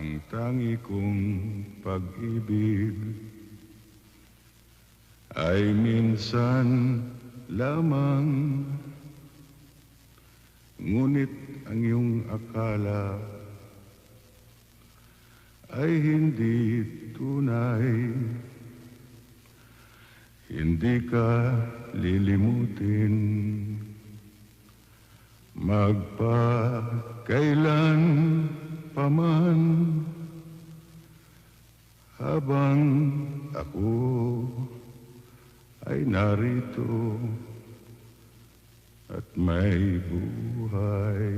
ang tangi kong pag-ibig ay minsan lamang, ngunit ang iyong akala ay hindi tunay. Hindi ka lilimutin magpakailan paman, habang ako ay narito at may buhay.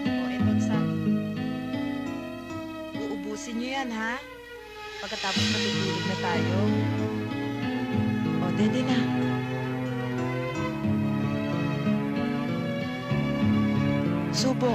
O, Ebonsan. Uubusin niyo yan, ha? Pagkatapos matutulog na tayo. O, dede na. Subo.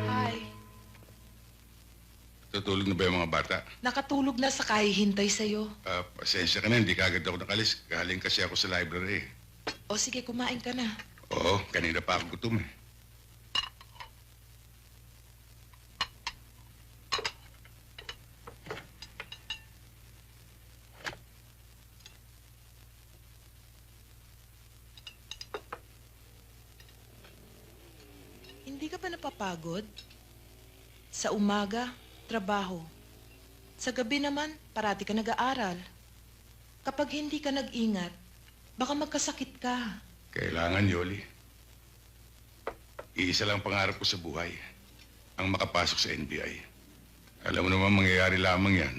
Hi. Tutulog na ba yung mga bata? Nakatulog na sa kahihintay sa'yo. Pasensya ka na, hindi kagad ako nakalis. Galing kasi ako sa library. O, sige, kumain ka na. Oo, kanina pa ako gutom eh. Hindi ka ba napapagod? Sa umaga, trabaho. Sa gabi naman, parati ka nag-aaral. Kapag hindi ka nag-ingat, baka magkasakit ka. Kailangan, Yoli. Iisa lang pangarap ko sa buhay. Ang makapasok sa NBI. Alam mo naman mangyayari lamang yan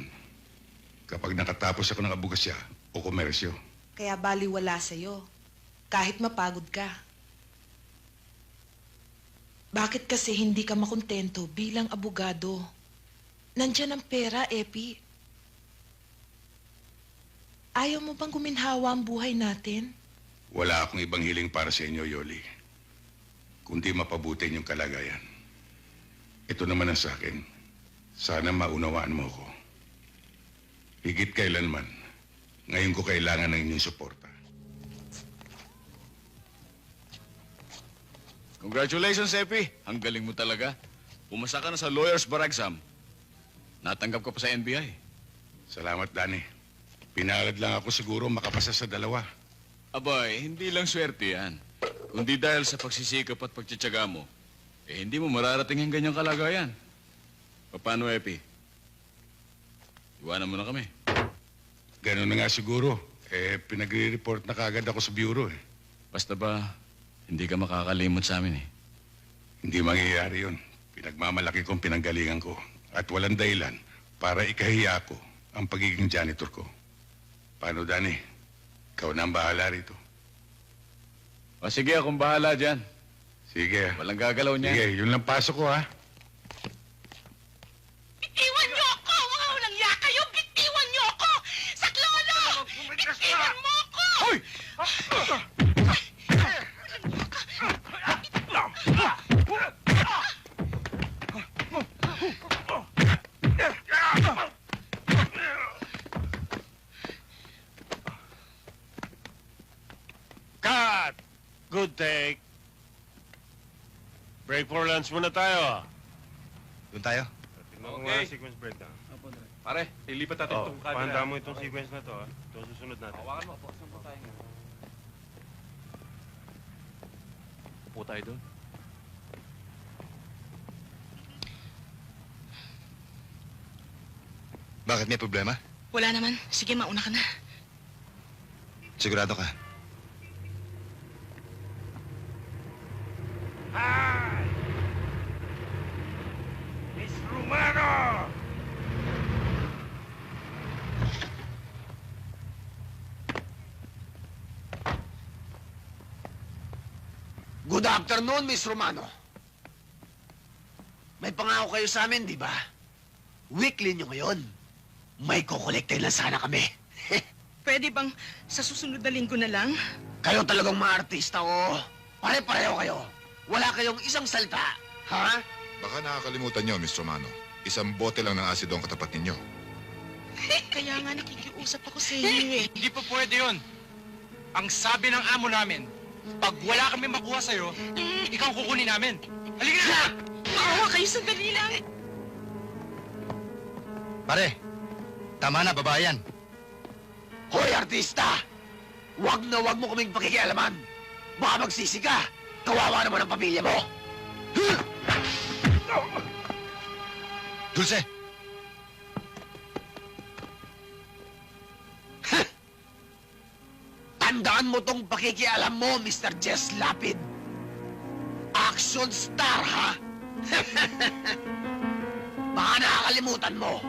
kapag nakatapos ako ng abugasya o komersyo. Kaya baliwala sa'yo, kahit mapagod ka. Bakit kasi hindi ka makontento bilang abogado? Nandyan ang pera, Epi. Ayaw mo bang guminhawa ang buhay natin? Wala akong ibang hiling para sa inyo, Yoli. Kundi mapabuti yung kalagayan. Ito naman ang sa akin. Sana maunawaan mo ko. Higit kailanman, ngayon ko kailangan ng inyong suporta. Congratulations, Epi. Ang galing mo talaga. Pumasa ka na sa lawyer's bar exam. Natanggap ka pa sa NBI. Salamat, Danny. Pinalad lang ako siguro makapasa sa dalawa. Abay, hindi lang swerte yan. Kundi dahil sa pagsisikap at pagtsatsaga mo, hindi mo mararating yung ganyang kalagayan. Paano, Epi? Iwanan mo na kami. Ganun na nga siguro. Pinagre-report na kagad ako sa bureau eh. Basta ba, hindi ka makakalimot sa amin eh. Hindi mangyayari yun. Pinagmamalaki kong pinanggalingan ko. At walang dahilan para ikahiya ko ang pagiging janitor ko. Paano, Danny? Ikaw na ang bahala rito. O sige, akong bahala dyan. Sige. Walang gagalaw niya. Sige, yun lang pasok ko, ha? Bitiwan niyo ako! Mga walang ya kayo! Bitiwan niyo ako! Saklolo! Bitiwan mo ako! Hoy! Cut! Good take. Break for lunch muna tayo. Doon tayo. Tingnan mo nga ang sequence breakdown. Pare, lilipat natin Oh, itong camera. pahanda mo itong sequence na to, ha? Ito ang susunod natin. Hawakan mo po. Saan po tayo? Upo tayo doon. Bakit may problema? Wala naman. Sige, mauna ka na. Sigurado ka. Hi! Miss Romano! Good afternoon, Miss Romano. May pangako kayo sa amin, di ba? Weekly nyo ngayon. May kukolekte lang sana kami. Pwede bang sa susunod na linggo na lang? Kayo talagang mga artista, oh. Pare-pareho kayo. Wala kayong isang salta. Ha? Baka nakakalimutan nyo, Miss Romano. Isang bote lang ng asido ang katapat ninyo. Kaya nga nakikiusap ako sa inyo eh. Hindi po pwede yun. Ang sabi ng amo namin, pag wala kami makuha sa'yo, ikaw ang kukunin namin. Halika na! Maawa kayo, sandali lang. Pare, tama na, babae yan. Hoy, artista! Huwag na huwag mo kaming pakikialaman. Baka magsisi ka. Kawawa naman ang pamilya mo. Dulce! Tandaan mo tong pakikialam mo, Mr. Jess Lapid. Action star, ha? Baka nakakalimutan mo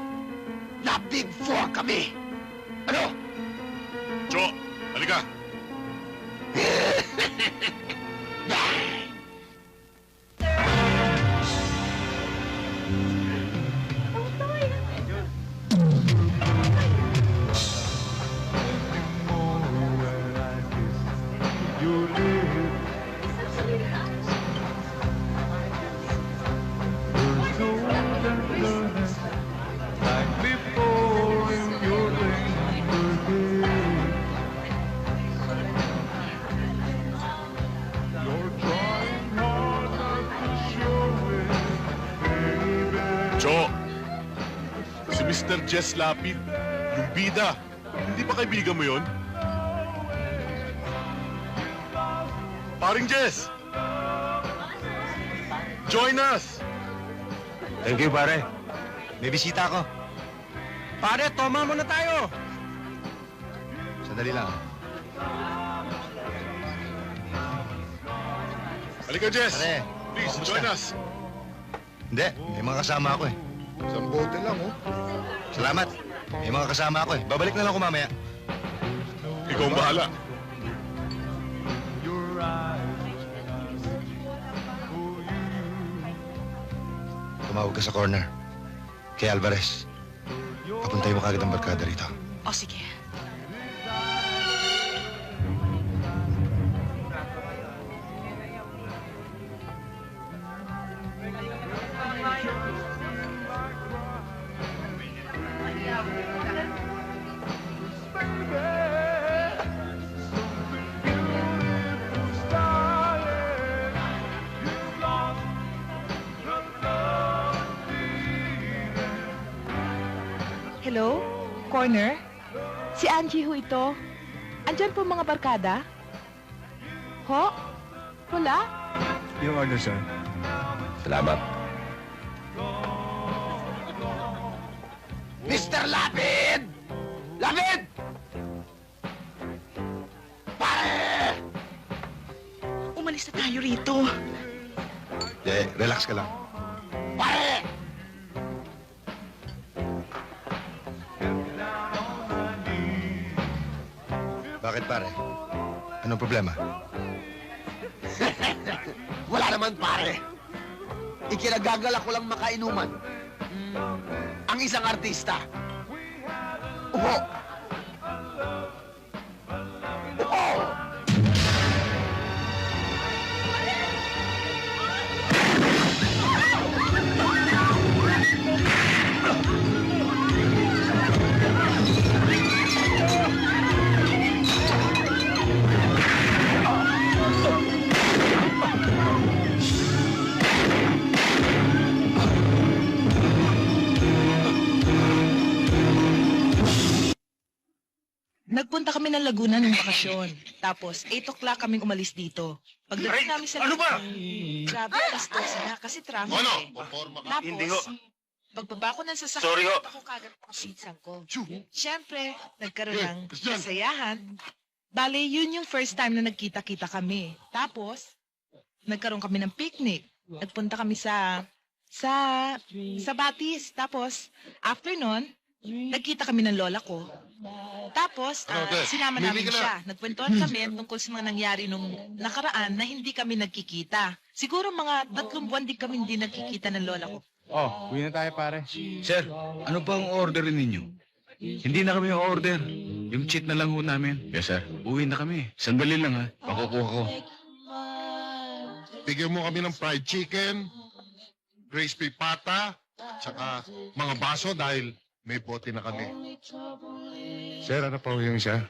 na Big Four kami. Ano? Jo, halika. Jo, si Mr. Jess Lapid, yung bida. Hindi ba kaibigan mo yun? Paring Jess! Join us! Thank you, pare. May bisita ako. Pare, toma muna tayo! Sandali lang. Halika, Jess! Pare, Please, kamusta? join us! Hindi, may mga kasama ako eh. Isang bote lang, oh. Salamat. May mga kasama ako eh. Babalik na lang ako mamaya. Ikaw ang bahala. Tumawag ka sa corner. Kay Alvarez. Papuntay mo kagad ang barkada rito. O sige. Hello? Corner? Si Angie ho ito. Andyan po mga barkada? Ho? Wala? Your order, sir. Salamat. Mr. Lapid! Lapid! Pare! Umalis na tayo rito. Relax ka lang. Pare! Bakit pare? Anong problema? Wala naman, pare. Ikinagagalak ko lang makainuman. Ang isang artista. Upo! Upo! Nagpunta kami ng Laguna ng bakasyon. Tapos, 8 o'clock kaming umalis dito. Pagdating namin sa Laguna, grabe, alas 12 na kasi traffic eh. Tapos, pagbaba ko ng sasakyan, Sorry ho. ako kagad ang pinsan ko. Siyempre, nagkaroon ng kasayahan. Bale, yun yung first time na nagkita-kita kami. Tapos, nagkaroon kami ng picnic. Nagpunta kami sa Batis. Tapos, after nun, nagkita kami ng lola ko. Tapos, sinama namin siya. Nagkwentuhan kami tungkol sa mga nangyari nung nakaraan na hindi kami nagkikita. Siguro mga 3 buwan din kami hindi nagkikita ng lola ko. Oh, uwi na tayo pare. Sir, ano ba ang orderin ninyo? Hindi na kami order. Yung cheat na lang ho namin. Yes, sir. Uwi na kami. Sandali lang, ha. Pakukuha ko. Bigyan mo kami ng fried chicken, crispy pata, tsaka mga baso dahil may bote na kami. Sir, ano pa yung isa?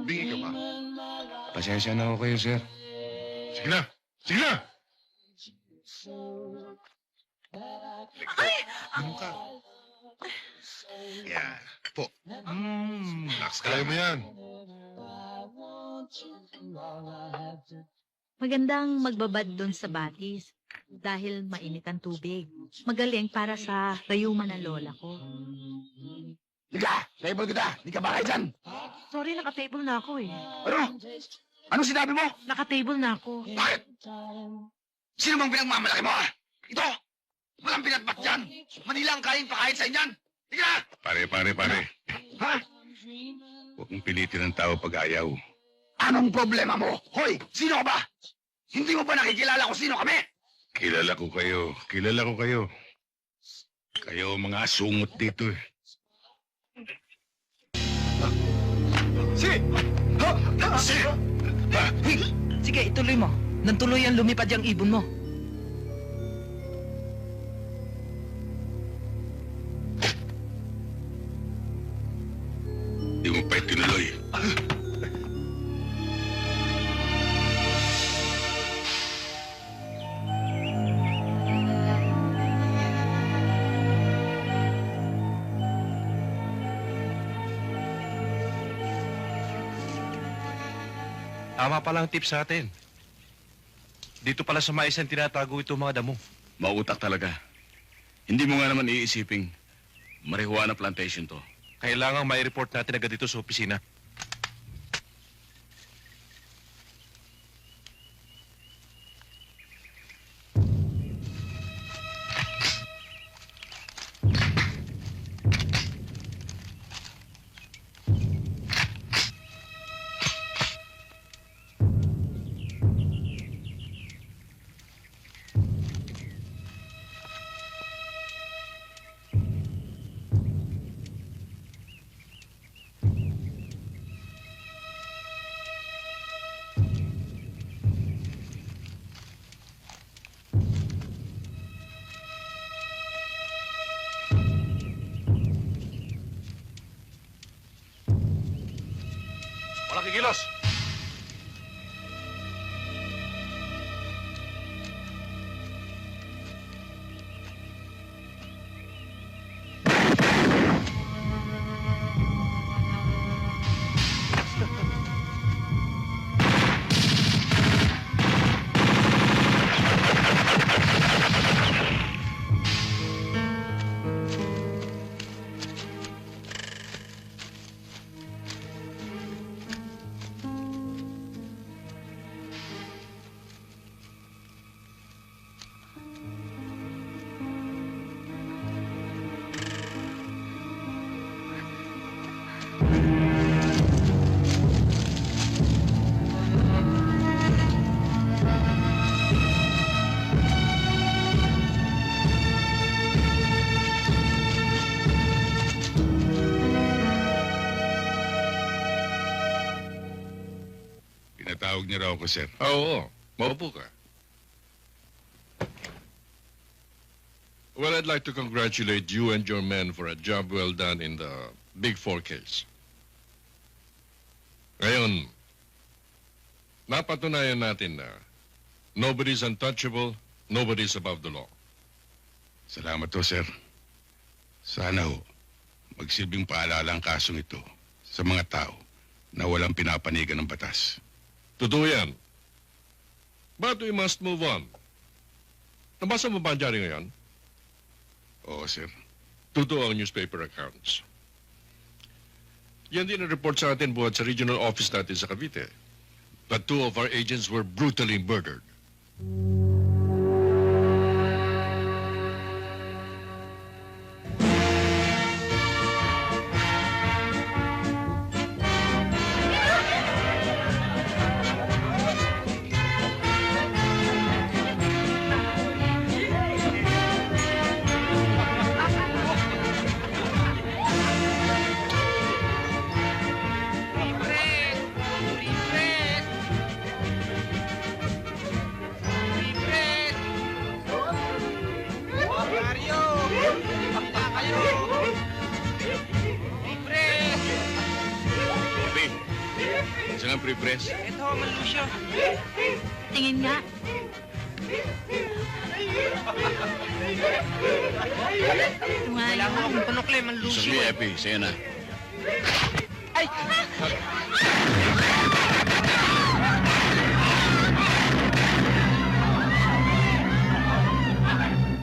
Bingi ka ba? Pasensya na ako kayo, sir. Sige na! Sige na! Ano ka? Yan. Po. Relax ka. Kaya mo yan. Magandang magbabad doon sa Batis dahil mainit ang tubig. Magaling para sa rayuman ng lola ko. Liga! Table kita! Di ka ba kayo dyan? Sorry, naka-table na ako eh. Ano? Anong sinabi mo? Naka-table na ako. Bakit? Sino bang pinagmamalaki mo, ha? Ito! Walang pinatbat dyan! Manila ang kain pa kahit sa inyan! Sige na! Pare. Ha? Huwag mong pilitin ang tao pag ayaw. Anong problema mo? Hoy! Sino ka ba? Hindi mo ba nakikilala kung sino kami? Kilala ko kayo. Kayo ang mga asungot dito eh. Sige, ituloy mo. Nantuloy ang lumipad yung ibon mo. Di mo pa itinuloy. Tama palang tips sa atin. Dito pala sa maisan tinatago ito mga damo. Mautak talaga. Hindi mo nga naman iisiping marijuana plantation to. Kailangang may report natin agad dito sa opisina. Walang kikilos! Pinatawag niyo raw ako, sir. Oo, maupo ka. Well, I'd like to congratulate you and your men for a job well done in the Big Four case. Ngayon, napatunayan natin na nobody's untouchable, nobody's above the law. Salamat ho, sir. Sana ho, magsilbing paalala ang kasong ito sa mga tao na walang pinapanigan ng batas. Totoo yan. But we must move on. Nabasa mo ba ang dyaryo ngayon? Oo, sir. Totoo ang newspaper accounts. Yan din ang report sa atin buhat sa regional office natin sa Cavite. That 2 of our agents were brutally murdered. Abi, saan ang pre-press? Ito, Malusyo. Tingin nga. Ito nga Wala mo yun. akong panukle, Malusyo. Sagli, Epi, sa'yo na. Ay!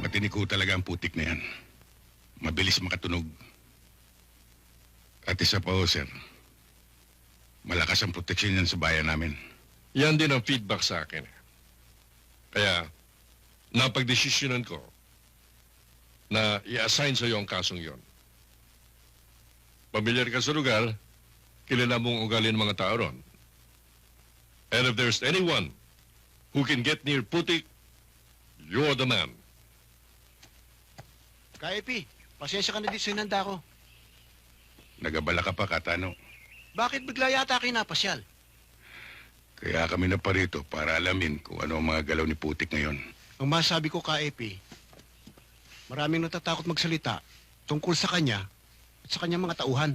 Matinik ho talaga ang putik na yan. Mabilis makatunog. At isa pa ho, sir. Malakas ang proteksyon yan sa bayan namin. Yan din ang feedback sa akin. Kaya, napagdesisyonan ko na i-assign sa iyo ang kasong yon. Pamilyar ka sa lugar, kilala mong ugali ng mga tao ron. And if there's anyone who can get near Putik, you're the man. Kaipi, pasensya ka na di sa inanda ko. Nagabala ka pa, Katano. Bakit bigla yata kayo napasyal? Kaya kami na parito para alamin kung ano ang mga galaw ni Putik ngayon. Ang masabi ko, Kaipi, maraming natatakot magsalita tungkol sa kanya at sa kanyang mga tauhan.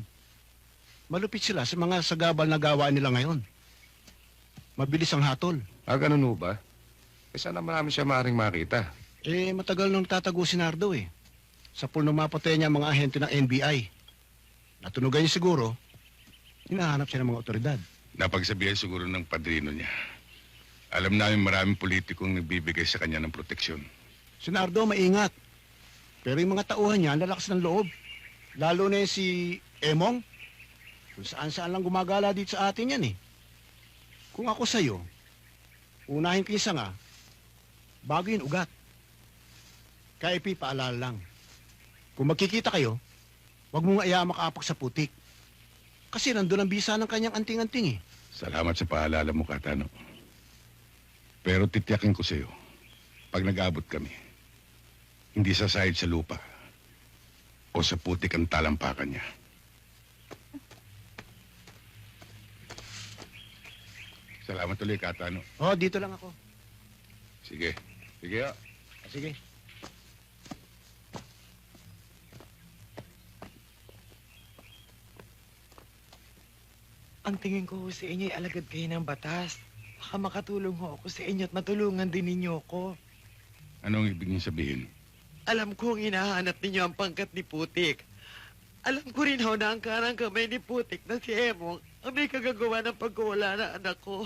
Malupit sila sa mga sagabal na gawa nila ngayon. Mabilis ang hatol. Ganun ho ba? Sana marami siya maaaring makita. Matagal nang tatago si Nardo eh. Sa pool ng mapatay niya ang mga ahente ng NBI. Natunugan niya siguro, hinahanap siya ng mga otoridad. Napagsabihan siguro ng padrino niya. Alam namin maraming politikong nagbibigay sa kanya ng proteksyon. Si Nardo maingat. Pero yung mga tauhan niya, lalakas ng loob. Lalo na yung si Emong. Kung saan-saan lang gumagala dito sa atin yan eh. Kung ako sa'yo, unahin ko yung sanga, bago yung ugat. Kaipi, paalala lang. Kung magkikita kayo, huwag mong iya makaapak sa putik. Kasi nandun ang bisa ng kanyang anting-anting eh. Salamat sa paalala mo, Katano. Pero titiyakin ko sa'yo, pag nag-abot kami, hindi sasahid sa lupa o sa putik ang talampakan niya. Salamat ulit, Katano. Oh, dito lang ako. Sige. Sige, Sige. Ang tingin ko ho sa inyo ay alagad kayo ng batas. Baka makatulong ho ako sa inyo at matulungan din ninyo ako. Anong ibig niyo sabihin? Alam kong hinahanap ninyo ang pangkat ni Putik. Alam ko rin ho na ang karang kamay ni Putik na si Emong ang may kagagawa ng pagkawala na anak ko.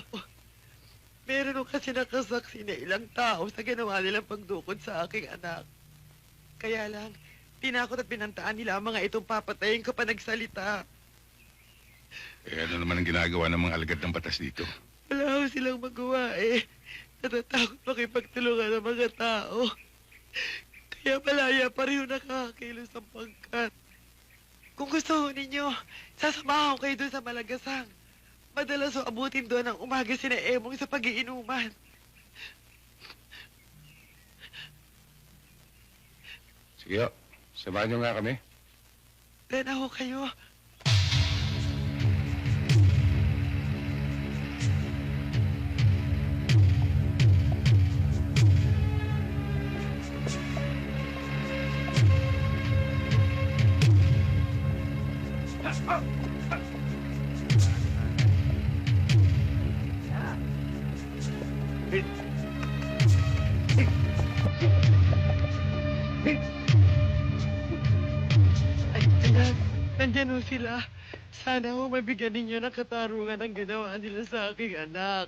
Meron ho kasi nakasaksi na ilang tao sa ginawa nilang pagdukod sa aking anak. Kaya lang, tinakot at pinantaan nila ang mga itong papatayin kapag nagsalita. Ano naman ang ginagawa ng mga alagad ng batas dito? Wala ho silang magawa eh. Natatakot makipagtulungan ng mga tao. Kaya malaya pa rin ho nakakakilos ang pangkat. Kung gusto ho ninyo, sasamahan ko kayo doon sa Malagasang. Madalas ho abutin doon ang umaga sina Emong sa pag-iinuman. Sige, samahan niyo nga kami. Tena ho kayo. Ay, anak, nandyan ho sila. Sana ho mabigyan ninyo ng katarungan ang ginawa nila sa aking anak.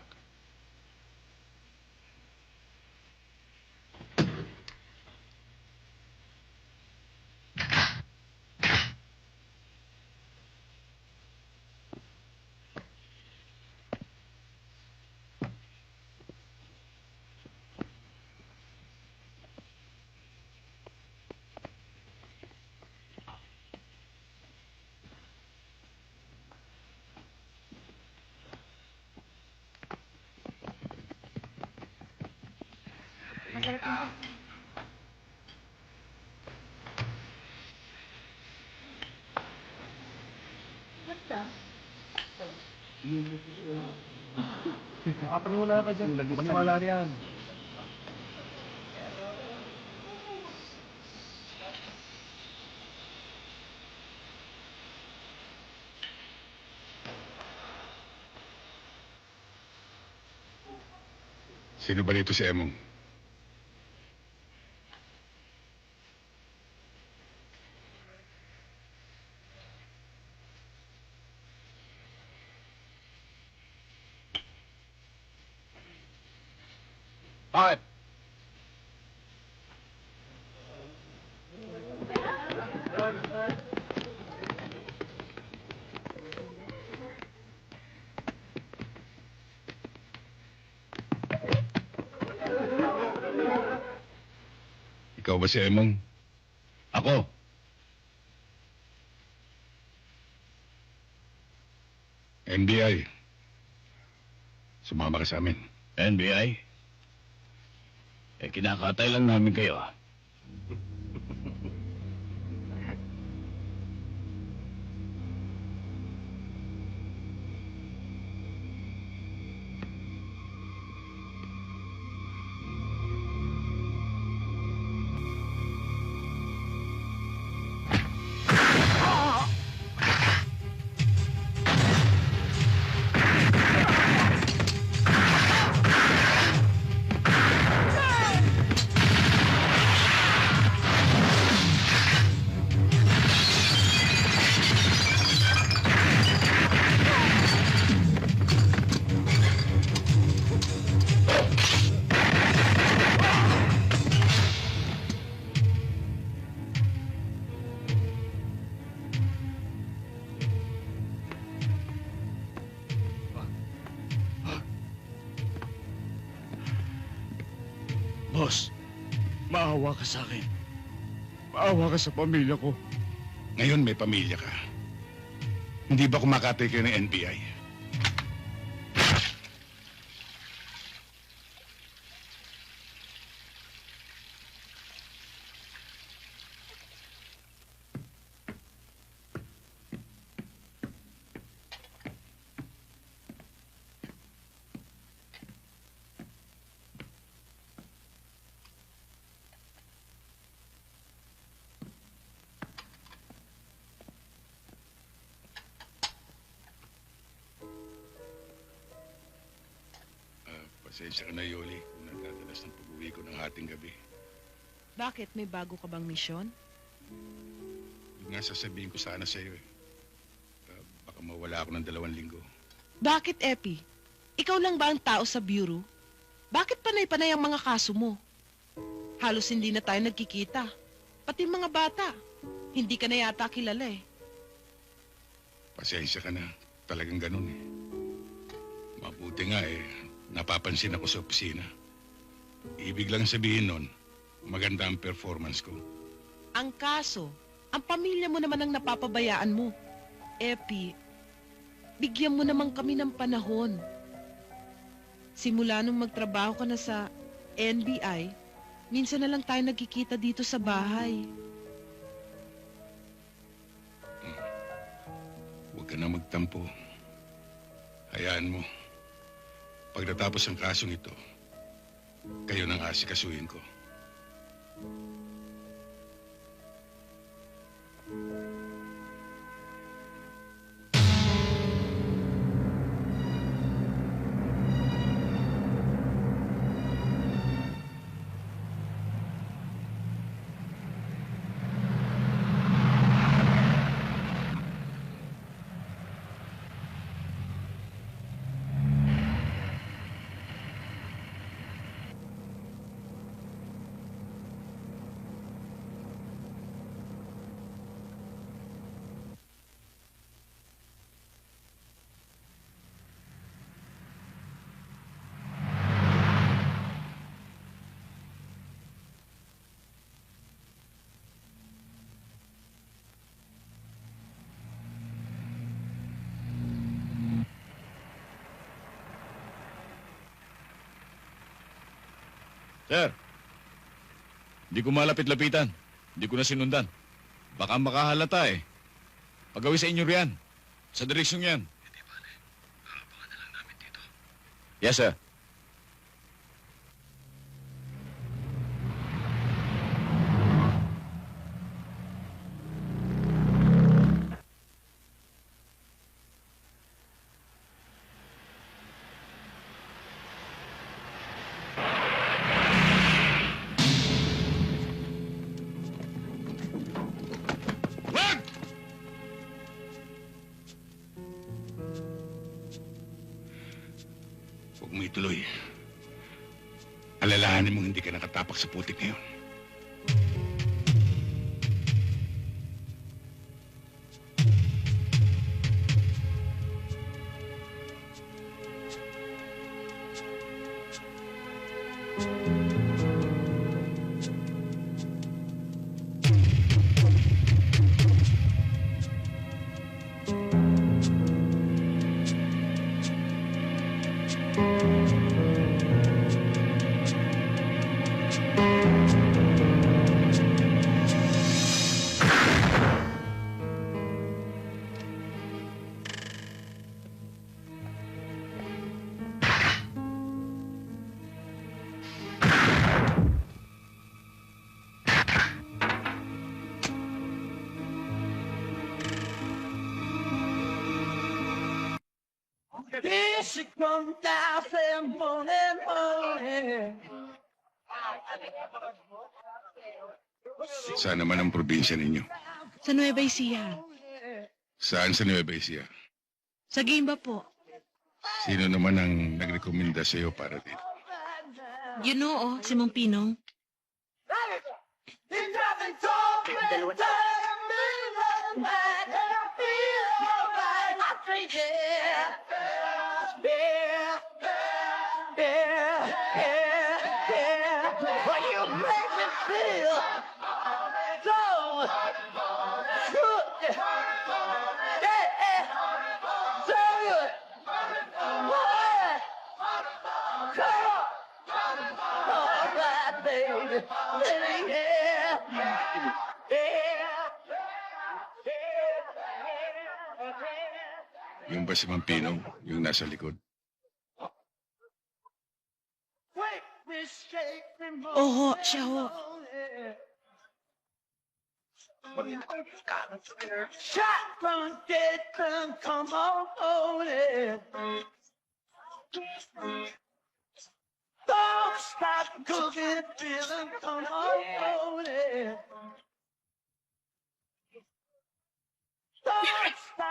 Sino ba dito si Emong? Bakit? Ikaw ba si Emong? Ako? NBI. Sumama ka sa amin. NBI? Kinakatay lang namin kayo, ah. Boss, maawa ka sa akin. Maawa ka sa pamilya ko. Ngayon may pamilya ka. Hindi ba kumakatay kayo ng NBI? Pasensya ka na, Yoli, kung nagdadalas ng pag-uwi ko ng hating gabi. Bakit? May bago ka bang misyon? Yun nga sasabihin ko sana sa iyo eh. Baka mawala ako ng 2 linggo. Bakit, Epi? Ikaw lang ba ang tao sa bureau? Bakit panay-panay ang mga kaso mo? Halos hindi na tayo nagkikita. Pati mga bata. Hindi ka na yata kilala eh. Pasensya ka na. Talagang ganun eh. Mabuti nga eh. Napapansin ako sa opisina. Ibig lang sabihin nun, maganda ang performance ko. Ang kaso, ang pamilya mo naman ang napapabayaan mo. Epi, bigyan mo naman kami ng panahon. Simula nung magtrabaho ka na sa NBI, minsan na lang tayo nagkikita dito sa bahay. Huwag ka na magtampo. Hayaan mo. Pagdatapos ang kasong ito, kayo nang asikasuhin ko. Sir, hindi ko malapit-lapitan. Hindi ko na sinundan. Baka makahalata eh. Pagawin sa inyo riyan. Sa direksyon yan. Hindi bale. Harapangan na lang namin dito. Yes, sir. Wag! Huwag mo ituloy. Alalahanin mong hindi ka nakatapak sa putik ngayon. Saan naman ang probinsya ninyo? Sa Nueva Ecija. Saan sa Nueva Ecija? Sa Gimba po. Sino naman ang nagrekomenda sa iyo para dito? You know, si Mang Pinong. Yung ba si Mang Pinong, yung nasa likod? Oho, siya ho.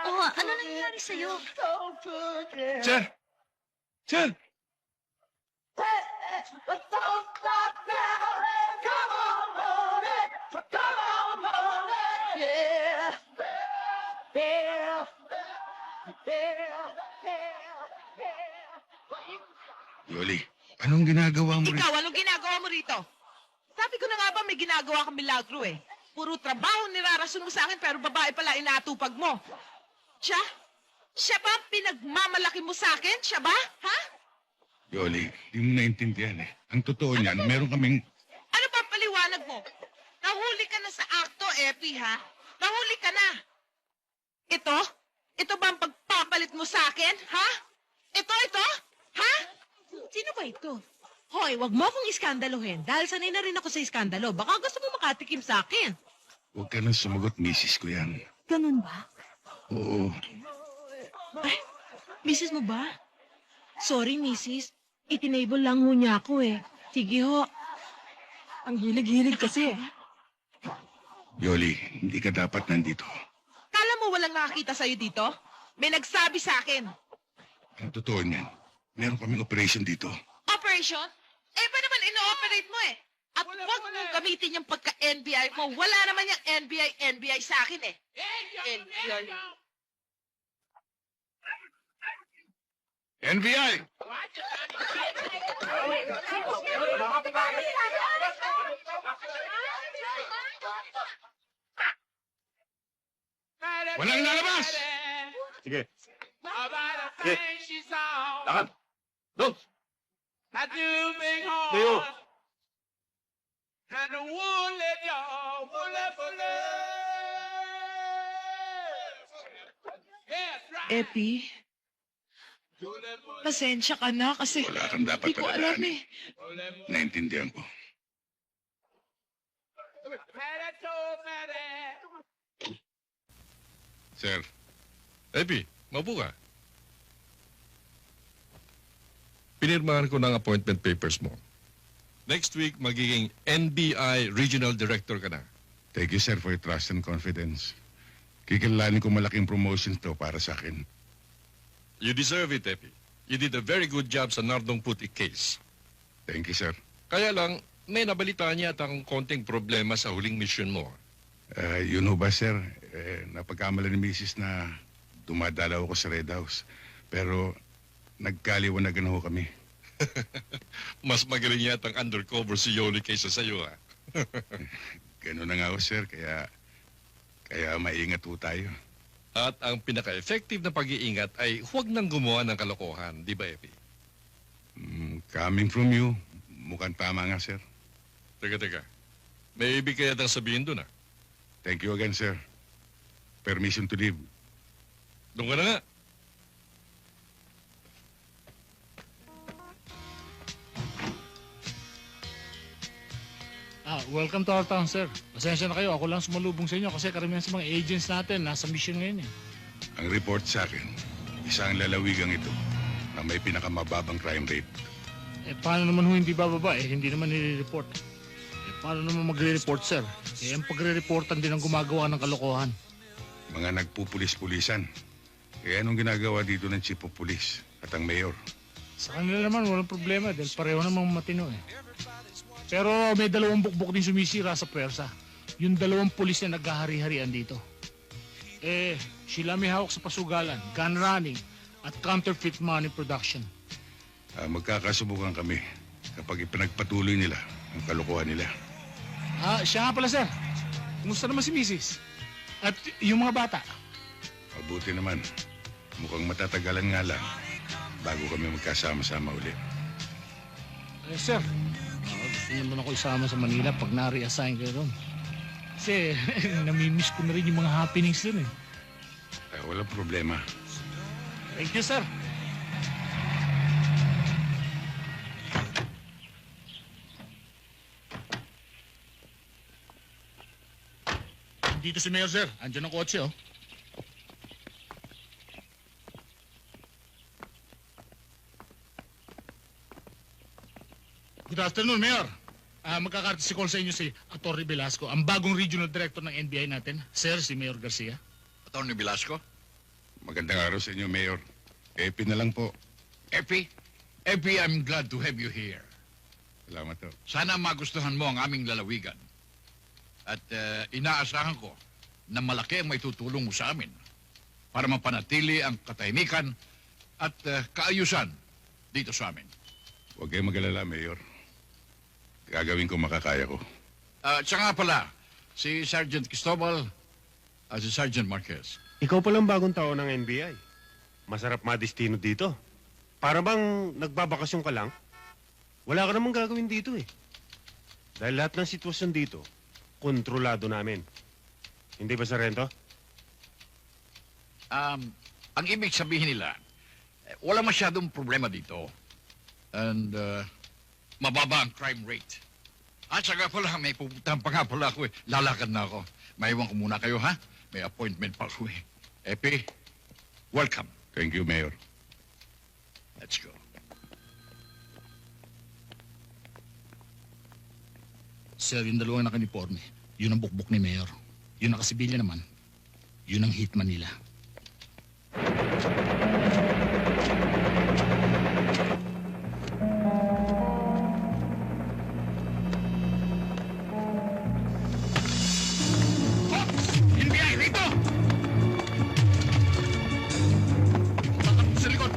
Oh, ano nangyari sa'yo? Sir! Sir! Yoli, anong ginagawa mo rin? Ikaw, anong ginagawa mo rito? Sabi ko na nga ba may ginagawa kang milagro eh. Puro trabaho nirarason mo sa akin pero babae pala inatupag mo. Siya? Siya ba ang pinagmamalaki mo sa akin? Siya ba? Ha? Yoli, di mo naintindihan eh. Ang totoo niyan, meron kaming... Ano ba paliwanag mo? Nahuli ka na sa akto, Epi, ha? Nahuli ka na. Ito? Ito ba ang pagpapalit mo sa akin, ha? Ito? Ha? Sino ba ito? Hoy, wag mo akong iskandaluhin dahil sanay na rin ako sa iskandalo. Baka gusto mo makatikim sa akin. Huwag ka nang sumagot, misis ko yan. Ganun ba? Oo, Ay, misis mo ba? Sorry, misis. Itinable lang ho niya ako eh. Sige ho. Ang hilig-hilig kasi. Yoli, hindi ka dapat nandito. Kala mo walang nakakita sa'yo dito? May nagsabi sa akin. Ang totoo niyan, meron kaming operation dito. Operation? Eh, ba naman ino-operate mo eh? At wag mong gamitin yung pagka-NBI mo. Wala naman yung NBI sa akin eh. NBI! Walang lalabas! Sige. Sige. Lakad. Doon. Tayo. Epi, pasensya ka na kasi Wala kang dapat hindi ko alam alalahanin. eh. Naintindihan ko. Sir, Epi, maupo ka. Pinirmahan ko ng appointment papers mo. Next week, magiging NBI Regional Director ka na. thank you sir for your trust and confidence. Kikilalanin ko malaking promotion to para sa akin. You deserve it, Epi. You did a very good job sa Nardong Putik case. Thank you sir. Kaya lang, may nabalitaan niya at ang konting problema sa huling mission mo. Yun ho ba sir, napagkamala ni Mrs. na dumadalaw ako sa Red House. Pero nagkaliwanagan ho kami. Mas magaling yata ang undercover si Yoli kaysa sa'yo, ha? Ganun na nga ho sir, kaya maingat ho tayo. At ang pinaka-effective na pag-iingat ay huwag nang gumawa ng kalokohan, di ba, Epi? Coming from you, mukhang tama nga sir. Teka. May ibig kaya tang sabihin doon, ha? Thank you again sir. Permission to leave. Doon ka na nga. Welcome to our town, sir. Pasensya na kayo. Ako lang sumalubong sa inyo kasi karamihan sa mga agents natin nasa mission ngayon eh. Ang report sa akin, isang lalawigang ito na may pinakamababang crime rate. Paano naman ho hindi bababa? Hindi naman nire-report. Paano naman magre-report, sir? Ang pagre-reportan din ang gumagawa ng kalokohan. Mga nagpupulis-pulisan. Anong ginagawa dito ng chief of police at ang mayor? Sa kanila naman, walang problema dahil pareho namang matino eh. Pero may dalawang bukbok din sumisira sa pwersa. Yung dalawang pulis na naghahari-harian dito. Sila may hawak sa pasugalan, gun running, at counterfeit money production. Magkakasubukan kami kapag ipinagpatuloy nila ang kalokohan nila. Siya nga pala, sir. Kumusta naman si Mrs.? At yung mga bata? Mabuti naman. Mukhang matatagalan nga lang bago kami magkasama-sama ulit. Sir, gusto naman ako isama sa Manila pag na-reassign kayo doon. Kasi namimiss ko na rin yung mga happenings doon eh. Walang problema. Thank you, sir. Dito si Mayor, sir. Andiyan ang kotse, oh. Good afternoon, Mayor. Magkakartis call sa inyo si Atty. Velasco, ang bagong regional director ng NBI natin. Sir, si Mayor Garcia. Atty. Velasco? Magandang araw sa inyo, Mayor. Epi na lang po. Epi? Epi, I'm glad to have you here. Salamat po. Sana magustuhan mo ang aming lalawigan. At inaasahan ko na malaki ang may tutulong mo sa amin para mapanatili ang katahimikan at kaayusan dito sa amin. Huwag kayong mag-alala, Mayor. Gagawin ko makakaya ko. Siya nga pala, si Sergeant Cristobal at si Sergeant Marquez. Ikaw palang bagong tao ng NBI. Masarap madistino dito. Para bang nagbabakasyon ka lang? Wala ka namang gagawin dito eh. Dahil lahat ng sitwasyon dito, kontrolado namin. Hindi ba, Sargento? Ang ibig sabihin nila, wala masyadong problema dito. And mababa ang crime rate. At saka pala, may pupuntahan pa nga pala ako eh. Lalakad na ako. Maiwan ko muna kayo, ha? May appointment pa ako eh. Epi, welcome. Thank you, Mayor. Let's go. Sir, yung dalawang nakaniporme, yun ang bukbok ni Mayor. Yung nakasibilya naman, yun ang hitman nila. NBI, rito! Sa likod!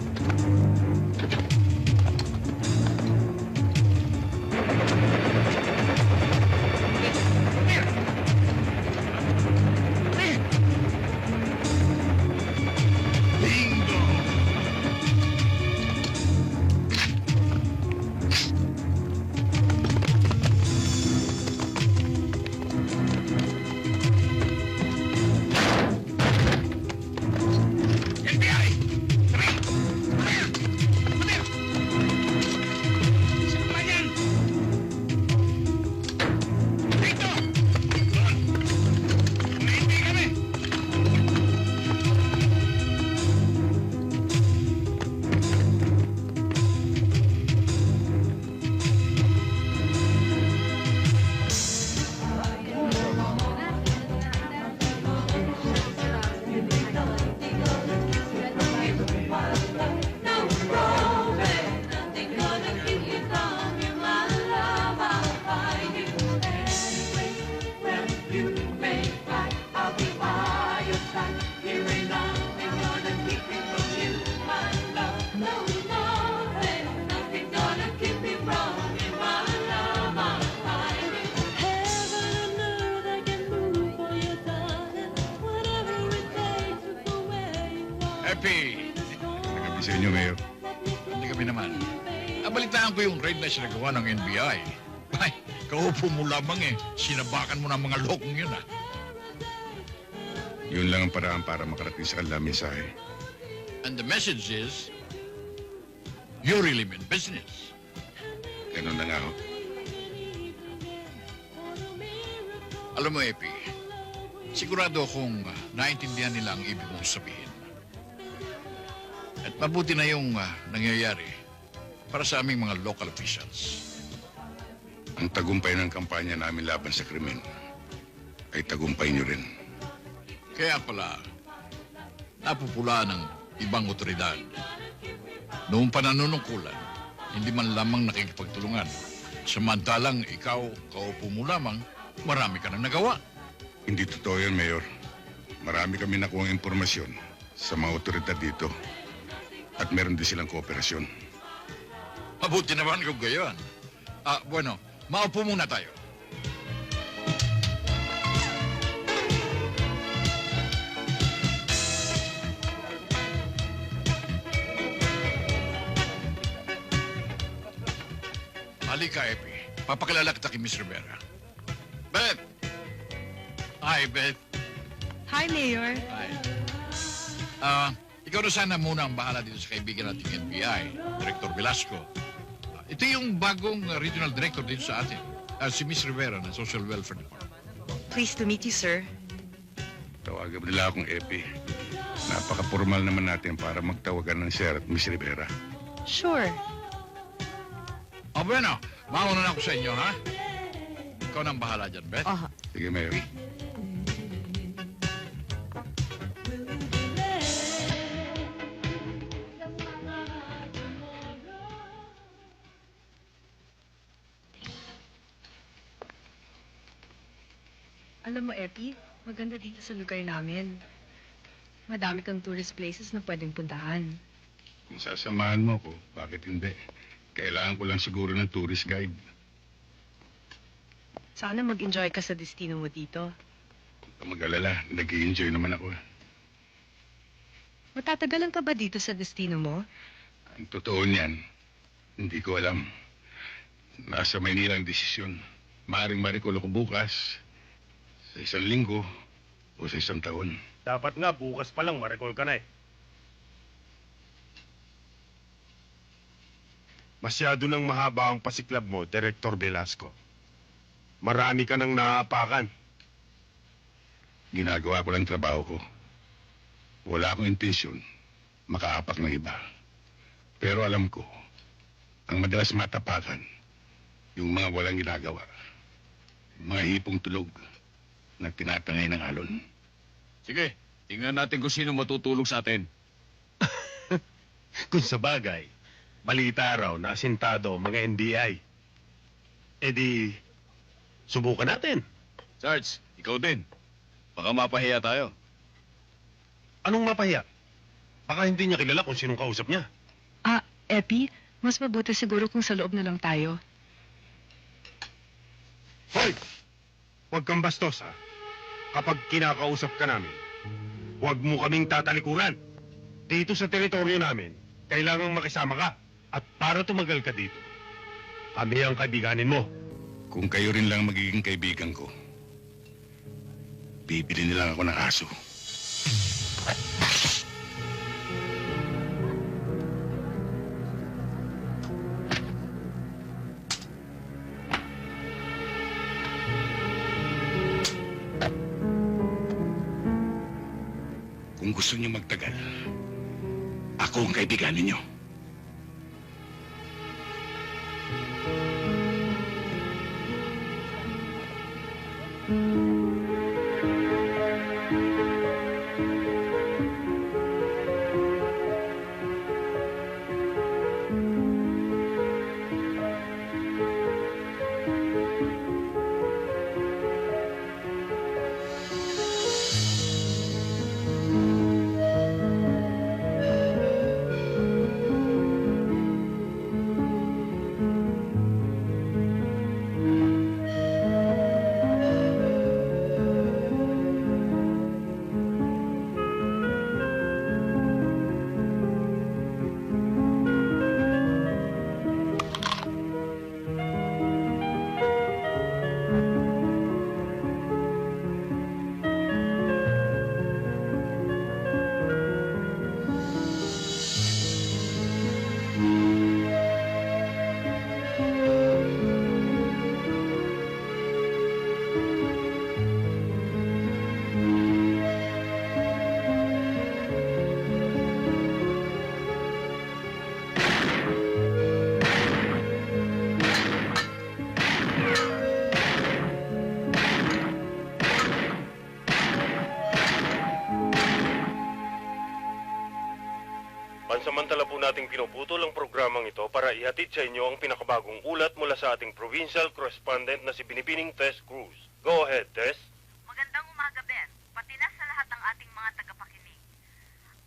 Epi! Nagabi sa inyo, Mayor. Hindi kami naman. Nabalitaan ko yung raid na sinagawa ng NBI. Ay, kaupo mo lamang eh. Sinabakan mo ng mga lokong yun ah. Yun lang ang paraan para makarating sa kanila mensahe. And the message is, you really mean business. Ganun na nga ho. Alam mo, Epi, sigurado akong naintindihan nila ang ibig mong sabihin. At mabuti na yung nangyayari para sa aming mga local officials. Ang tagumpay ng kampanya namin laban sa krimen ay tagumpay niyo rin. Kaya pala, napupula ng ibang otoridad. Noong pananunungkulan, hindi man lamang nakikipagtulungan. Samantalang ikaw, kaupo mo lamang, marami ka nang nagawa. Hindi totoo yan, Mayor. Marami kami nakuha impormasyon sa mga otoridad dito. At meron din silang kooperasyon. Mabuti naman kung gayon. Bueno, maupo muna tayo. Halika, Epi. Papakilala kita kay Miss Rivera. Beth! Hi, Beth. Hi, Mayor. Hi. Ikaw na sana muna ang bahala dito sa kaibigan nating NBI, Director Velasco. Ito yung bagong regional director dito sa atin, si Miss Rivera ng Social Welfare Department. Pleased to meet you, sir. Tawagan nila akong Epi. Napaka-formal naman natin para magtawagan ng Sir at Miss Rivera. Sure. Bueno, mauna na ako sa inyo, ha? Ikaw na ang bahala dyan, Beth. Sige, Mayor. Alam mo, Epi, maganda dito sa lugar namin. Madami kang tourist places na pwedeng puntahan. Kung sasamahan mo ko, bakit hindi? Kailangan ko lang siguro ng tourist guide. Sana mag-enjoy ka sa destino mo dito. Huwag ka mag-alala, nag-i-enjoy naman ako. Matatagalan ka ba dito sa destino mo? Ang totoo niyan, hindi ko alam. Nasa Maynila ang desisyon. Maaring marikulo ko bukas, sa isang linggo, o sa isang taon. Dapat nga, bukas pa lang, ma-recall ka na eh. Masyado nang mahaba ang pasiklab mo, Director Velasco. Marami ka nang naapakan. Ginagawa ko lang trabaho ko. Wala akong intensyon makaapak ng iba. Pero alam ko, ang madalas matapakan, yung mga walang ginagawa. Mga hipong tulog na tinatangay ng alon. Sige, tingnan natin kung sino matutulog sa atin. Kung sa bagay, balita raw na asintado ang mga NBI. E di, subukan natin. Sarge, ikaw din. Baka mapahiya tayo. Anong mapahiya? Baka hindi niya kilala kung sinong kausap niya. Epi, mas mabuti siguro kung sa loob na lang tayo. Hoy! Huwag kang bastos, ha? Kapag kinakausap ka namin, huwag mo kaming tatalikuran. Dito sa teritoryo namin, kailangang makisama ka. At para tumagal ka dito, kami ang kaibiganin mo. Kung kayo rin lang magiging kaibigan ko, bibili nilang ako ng aso. Kung gusto niyo magtagal, ako ang kaibiganin niyo. Pansamantala po nating pinuputol ang programang ito para ihatid sa inyo ang pinakabagong ulat mula sa ating provincial correspondent na si Binibining Tess Cruz. Go ahead, Tess. Magandang umaga, Ben. Pati na sa lahat ng ating mga tagapakinig.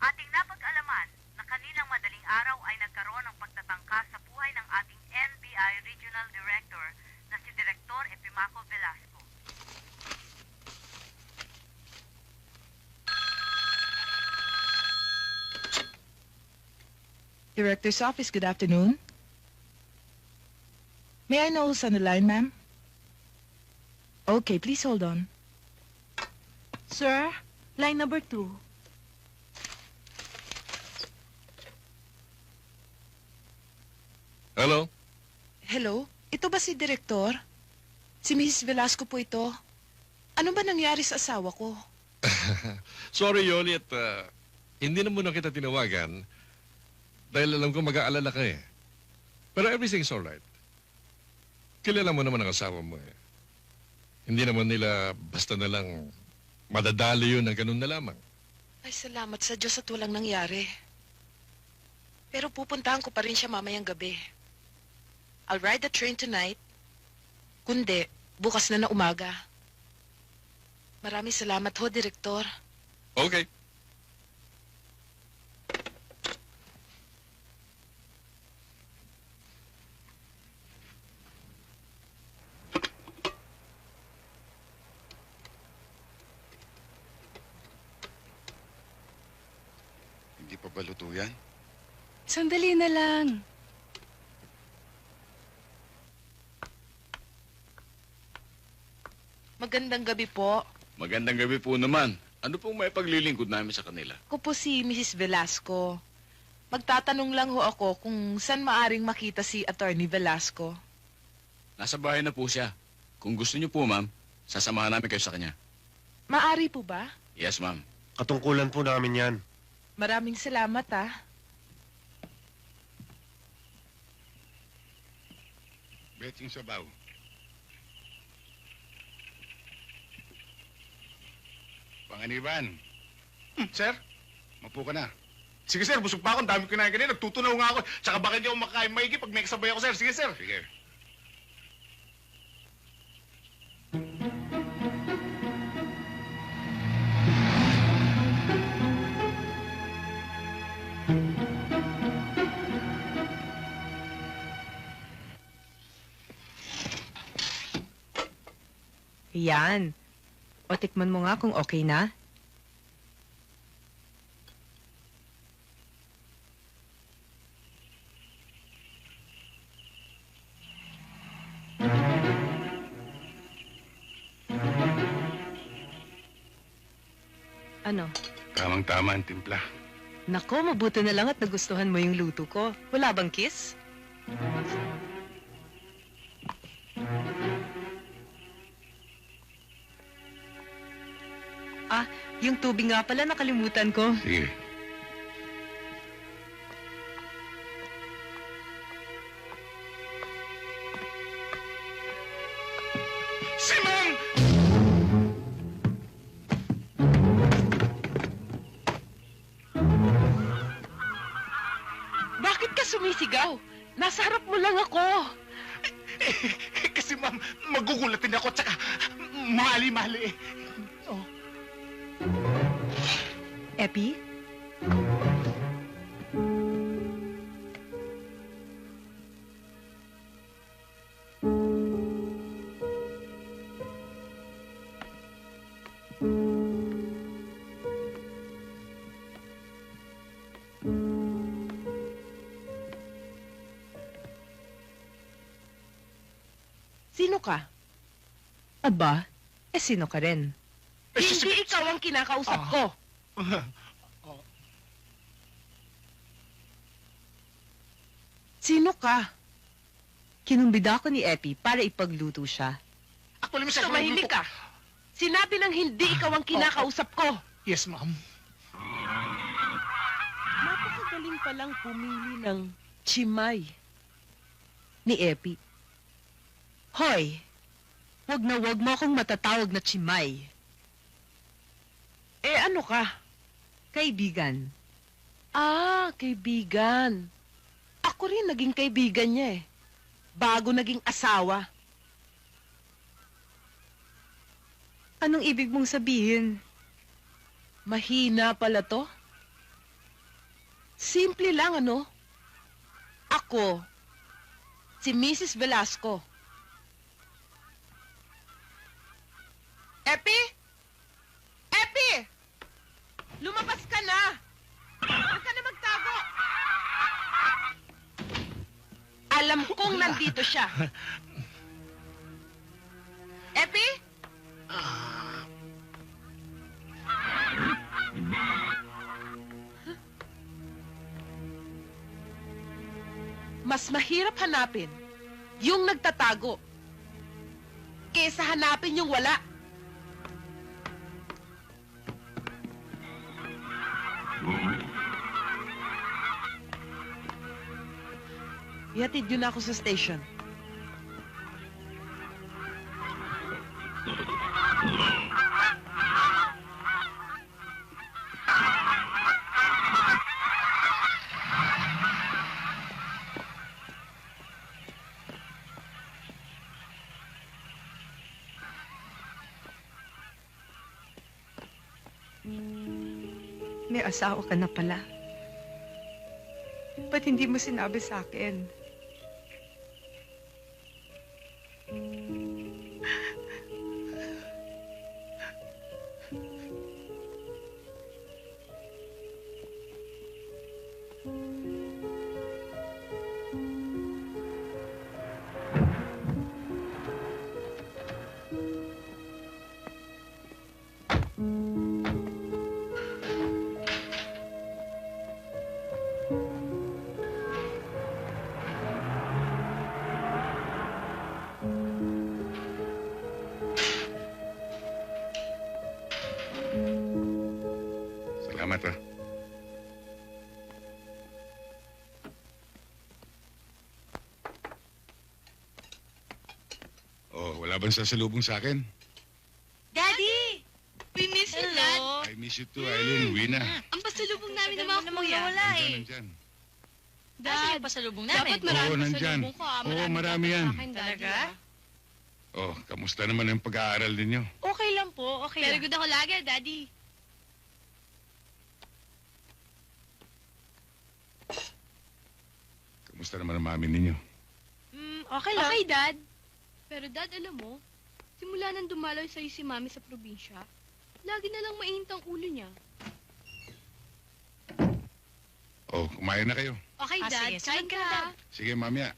Ating napag-alaman na kaninang madaling araw ay nagkaroon ng pagtatangka sa buhay ng ating NBI Regional Director na si Director Epimaco Velasco. Director's office, good afternoon. May I know who's on the line, ma'am? Okay, please hold on. Sir, line number 2. Hello? Hello? Ito ba si Direktor? Si Mrs. Velasco po ito. Ano ba nangyari sa asawa ko? Sorry, Yoli, at hindi na muna kita tinawagan dahil alam ko mag-aalala ka eh. Pero everything's alright. Kilala mo naman ang asawa mo eh. Hindi naman nila basta na lang madadali yun ng ganun na lamang. Ay, salamat sa Diyos at walang nangyari. Pero pupuntahan ko pa rin siya mamayang gabi. I'll ride the train tonight. Kundi, bukas na umaga. Maraming salamat ho, Direktor. Okay. Hindi pa ba luto yan? Sandali na lang. Magandang gabi po. Magandang gabi po naman. Ano pong may paglilingkod namin sa kanila? Ako po si Mrs. Velasco. Magtatanong lang ho ako kung saan maaring makita si Attorney Velasco. Nasa bahay na po siya. Kung gusto niyo po, ma'am, sasamahan namin kayo sa kanya. Maari po ba? Yes, ma'am. Katungkulan po namin yan. Maraming salamat, ah. Betsing sabaw. Panganiban. Sir? Mapo ka na. Sige, sir. Busog pa ako. Ang dami ko kinain kanina. Nagtutunaw nga ako. Tsaka baka hindi ako makakain maigi pag may kasabay ako, sir. Sige, sir. Sige. Yan. O tikman mo nga kung okay na. Ano? Tamang-tama ang timpla. Nako, mabuti na lang at nagustuhan mo yung luto ko. Wala bang kiss? Ah, yung tubig nga pala nakalimutan ko. Sige. Simon! Bakit ka sumisigaw? Nasa harap mo lang ako. Kasi ma'am, magugulatin ako tsaka mali-mali. Oh. Epi? Sino ka? Aba, sino ka rin? Hindi ikaw ang kinakausap ko. Sino ka? Kinumbida ko ni Epi para ipagluto siya. Ako naman siya. Tumahimik ka. Sinabi ng hindi ikaw ang kinakausap ko. Yes, ma'am. Napakagaling palang pumili ng chimay. Ni Epi. Hoy, wag na wag mo akong matatawag na chimay. Eh ano ka? Kaibigan. Kaibigan. Ako rin naging kaibigan niya eh. Bago naging asawa. Anong ibig mong sabihin? Mahina pala to. Simple lang, ano? Ako, si Mrs. Velasco. Epi? Epi! Lumabas ka na! Huwag ka na magtago! Alam kong nandito siya. Epi? Mas mahirap hanapin yung nagtatago kesa hanapin yung wala. Ihatid yun ako sa station. May asawa ka na pala. Ba't hindi mo sinabi sa akin? Salamat, ha. Oh, wala bang sasalubong sa akin? Daddy! We miss you, Dad. I miss you too, Eileen. Uwi na. Ang pasalubong namin ng mga kuya. Wala Nandyan. Dad, yung pasalubong namin. Dapat Oo, nandyan. Oo, marami yan. Talaga? Oh, kamusta naman ang pag-aaral ninyo? Okay lang po, okay Very good ako lagi, Daddy. Kamusta naman ang mami ninyo? Okay lang. Okay, Dad. Pero Dad, alam mo, simula nang dumalaw sa'yo si Mami sa probinsya, lagi na lang mainit ang ulo niya. Oh, kumain na kayo. Okay, Dad. Sige, kain ka na, Dad. Sige, mamaya.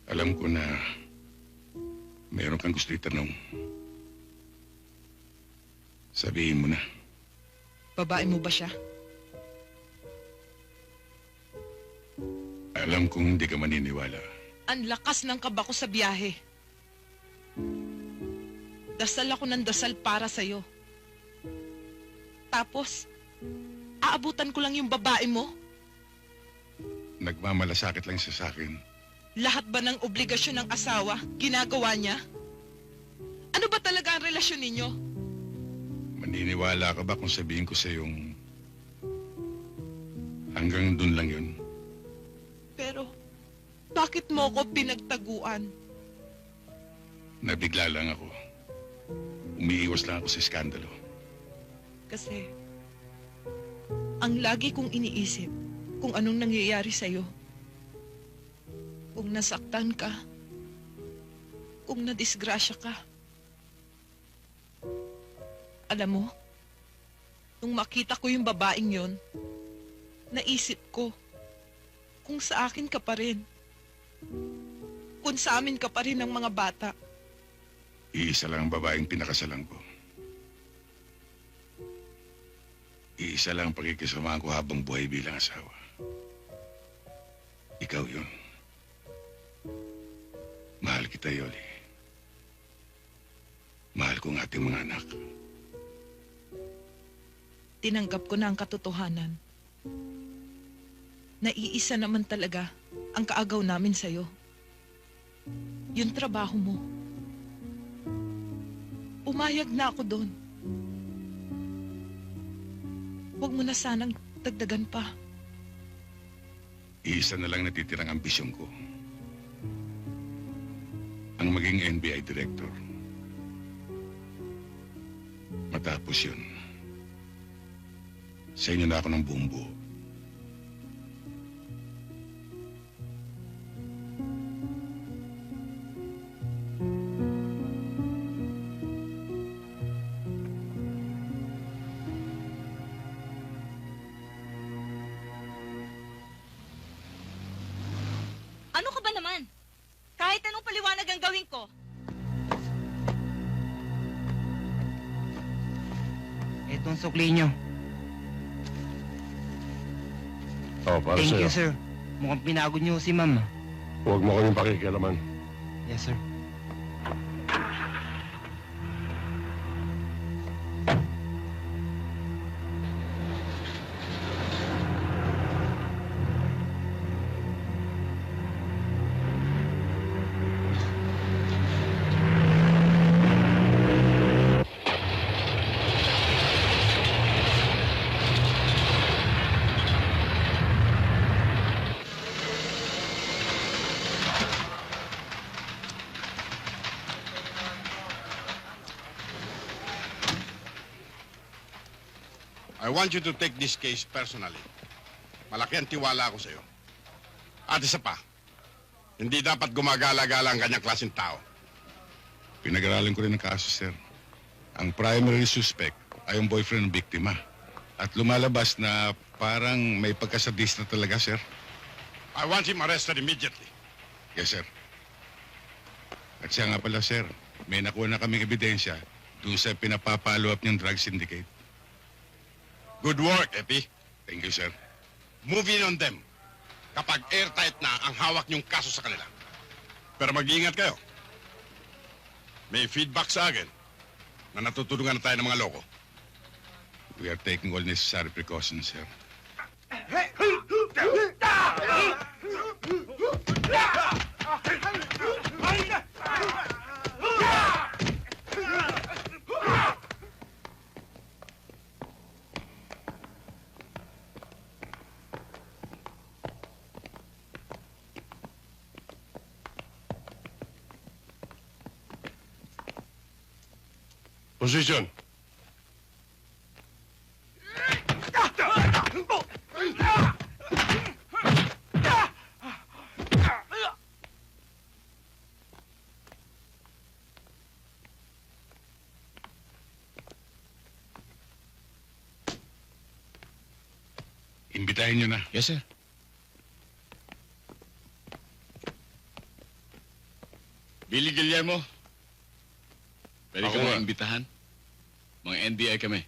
Alam ko na meron kang gusto itanong. Sabihin mo na. Babae mo ba siya? Alam kong hindi ka maniniwala. Ang lakas ng kaba ko sa biyahe. Dasal ako ng dasal para sa'yo. Tapos, aabutan ko lang yung babae mo? Nagmamalasakit lang siya sa akin. Lahat ba ng obligasyon ng asawa, ginagawa niya? Ano ba talaga ang relasyon ninyo? Maniniwala ka ba kung sabihin ko sa yung hanggang dun lang yun? Pero, bakit mo ko pinagtaguan? Nabigla lang ako. Umiiwas lang ako sa iskandalo. Kasi, ang lagi kong iniisip kung anong nangyayari sa'yo. Kung nasaktan ka, kung nadisgrasya ka. Alam mo, nung makita ko yung babaeng yon, naisip ko, kung sa akin ka pa rin, kung sa amin ka pa rin ng mga bata. Iisa lang ang babaeng pinakasalan ko. Iisa lang ang pagkikisamahan ko habang buhay bilang asawa. Ikaw yun. Mahal kita, Yoli. Mahal ko ang ating mga anak. Tinanggap ko na ang katotohanan. Naiisa naman talaga ang kaagaw namin sa'yo. Yung trabaho mo. Umayag na ako doon. Huwag mo na sanang dagdagan pa. Iisa na lang natitirang ambisyon ko. Ang maging NBI director. Matapos yun, sa inyo na ako ng buong buo. Ano ka ba naman? Kahit anong paliwanag ang gawin ko. Etong sukli nyo. Para Thank sa'yo. you, sir. Mukhang pinagod nyo si ma'am. Huwag mo kaming pakikialaman. Yes, sir. I want you to take this case personally. Malaki ang tiwala ko sa'yo. At isa pa, hindi dapat gumagala-gala ang kanyang klaseng tao. Pinag-aralan ko rin ang kaso, sir. Ang primary suspect ay yung boyfriend ng biktima. At lumalabas na parang may pagkasadista talaga, sir. I want him arrested immediately. Yes, sir. At siya nga pala, sir, may nakuha na kaming ebidensya doon sa pinapapalo up niyang drug syndicate. Good work, Epi. Thank you, sir. Move in on them. Kapag airtight na ang hawak niyong kaso sa kanila. Pero mag-iingat kayo. May feedback sa akin na natutulungan na tayo ng mga loko. We are taking all necessary precautions, sir. Position. Imbitahin niyo na. Yes, sir. Billy Guillermo. Pwede Ako ka nga. mga imbitahan? Mga NBI kami.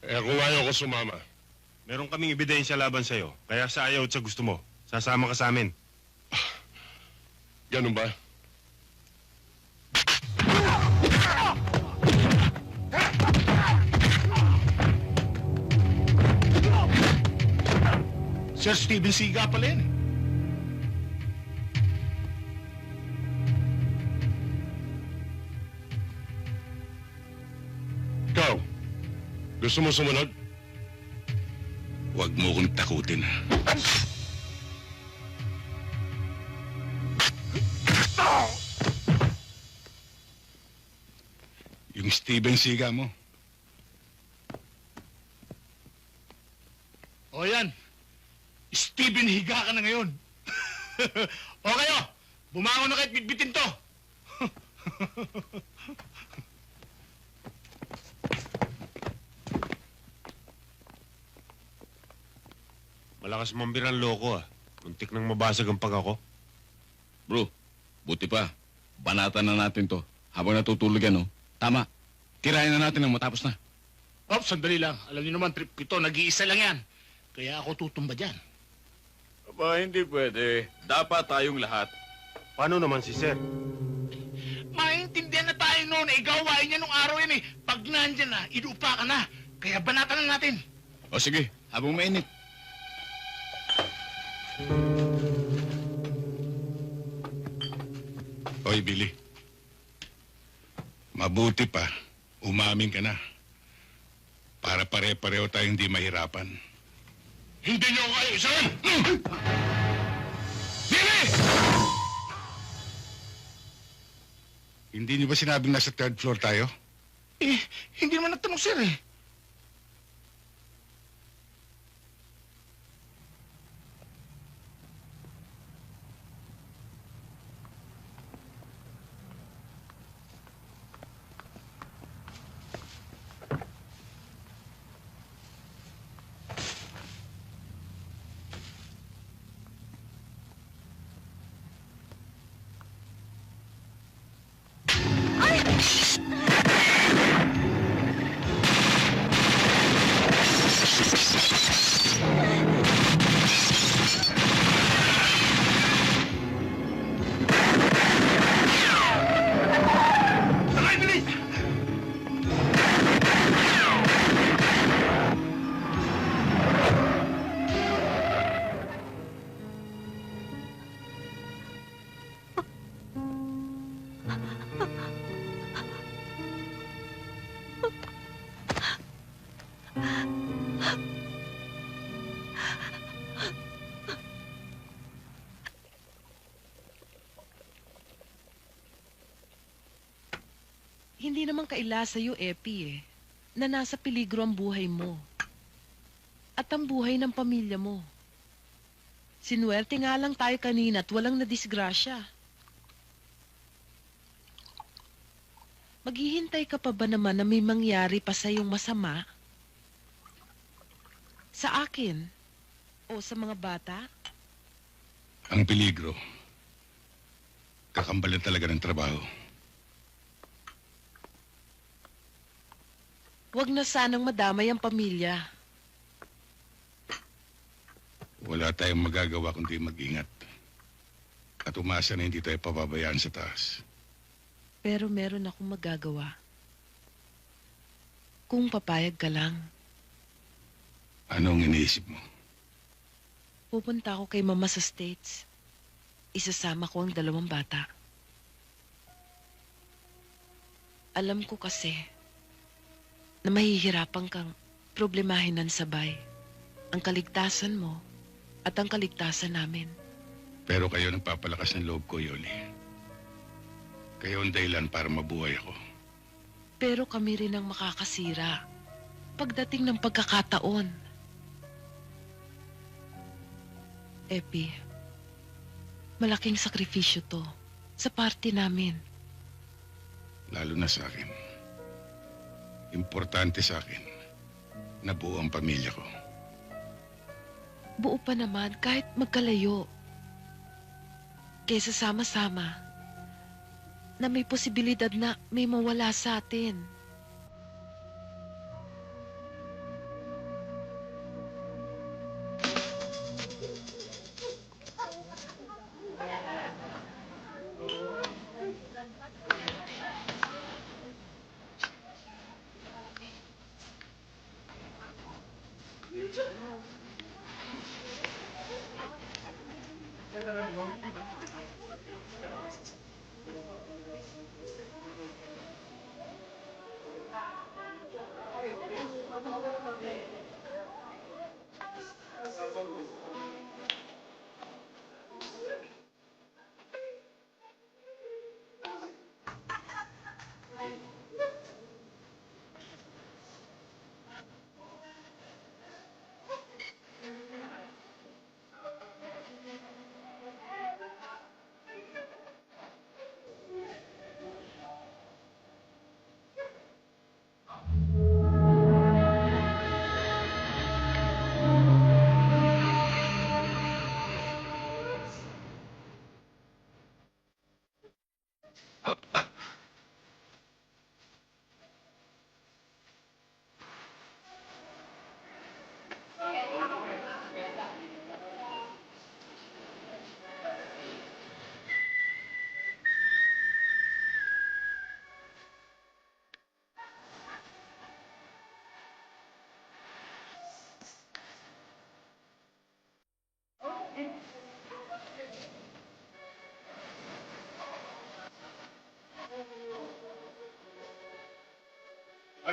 Kung ayaw ko sumama. Meron kaming ebidensya laban sa'yo. Kaya sa ayaw at sa gusto mo, sasama ka sa amin. Ganun ba? Sir Steven Siga pala yan. Ikaw, gusto mo sumunod? Huwag mo kong takutin, ha? Yung Steven Siga mo. O yan. Steven, higa ka na ngayon. O kayo, bumangon na kahit bitbitin to. Malakas mambirang loko ah. Muntik nang mabasag ang pag ako. Bro, buti pa. Banatan na natin to. Habang natutulog yan, oh. Tama. Tirahin na natin nang matapos na. Sandali lang. Alam niyo naman, trip ito, nag-iisa lang yan. Kaya ako tutumba dyan. Aba, hindi pwede. Dapat tayong lahat. Paano naman si Sir? Maintindihan na tayo noon eh. Gawain niya nung araw yun eh. Pag nandyan na, inuupa ka na. Kaya banatan na natin. O sige, habang mainit. Hoy, Billy. Mabuti pa, umamin ka na. Para pare-pareho tayong hindi mahirapan. Hindi niyo kayo isahan! Billy! Hindi niyo ba sinabing nasa third floor tayo? Eh, hindi naman nagtanong sir eh. Hindi naman kaila sa'yo, Epi, na nasa peligro ang buhay mo. At ang buhay ng pamilya mo. Sinuwerte nga lang tayo kanina at walang nadisgrasya. Maghihintay ka pa ba naman na may mangyari pa sa'yong masama? Sa akin? O sa mga bata? Ang peligro, kakambalan talaga ng trabaho. Huwag na sanang madamay ang pamilya. Wala tayong magagawa kundi mag-ingat. At umasa na hindi tayo pababayaan sa taas. Pero meron akong magagawa. Kung papayag ka lang, Anong iniisip mo? pupunta ako kay Mama sa States. Isasama ko ang 2 bata. Alam ko kasi na mahihirapan kang problemahin ng sabay ang kaligtasan mo at ang kaligtasan namin. Pero kayo nagpapalakas ng loob ko, Yoli. Kayo ang dahilan para mabuhay ako. Pero kami rin ang makakasira pagdating ng pagkakataon. Epi, malaking sakripisyo to sa party namin. Lalo na sa akin. Importante sa akin na buo ang pamilya ko. Buo pa naman kahit magkalayo. Kesa sama-sama na may posibilidad na may mawala sa atin.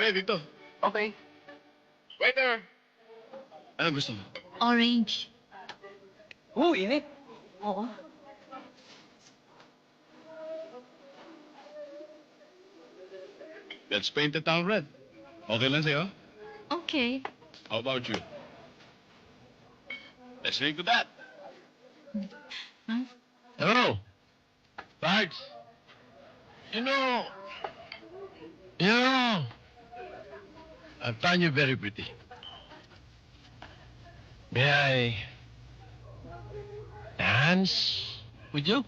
Pare, dito. Okay. Waiter! Ano gusto mo? Orange. Init. Oo. Let's paint the town red. Okay lang sa'yo? Okay. How about you? Let's drink to that. Huh? Hello. Pards. You know, I found you very pretty. May I dance with you?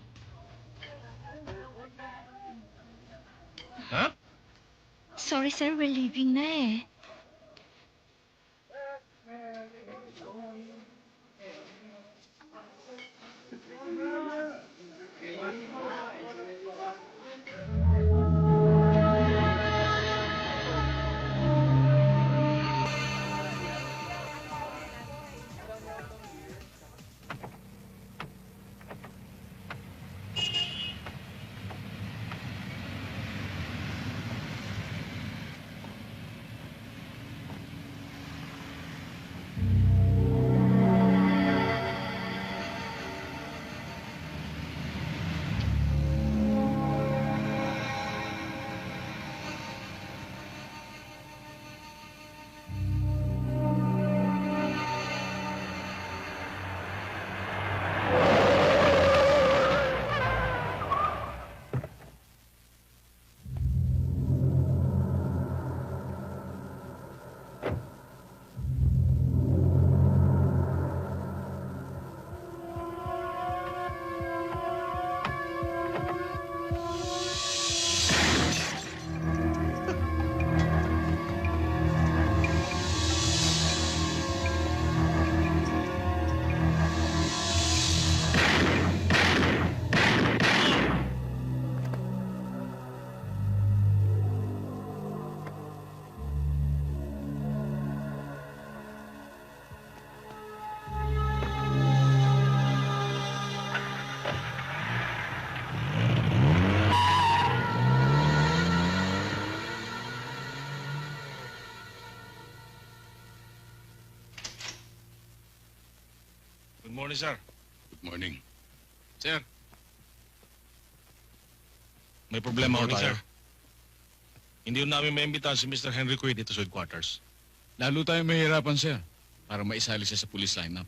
Huh? Sorry, sir. We're leaving na eh. Good morning, sir. Good morning. Sir. May problema ho Morning, tayo. sir. Hindi ho namin maimbitahan si Mr. Henry Quaid dito sa headquarters. Lalo tayong mahirapan, sir, para maisali siya sa police lineup.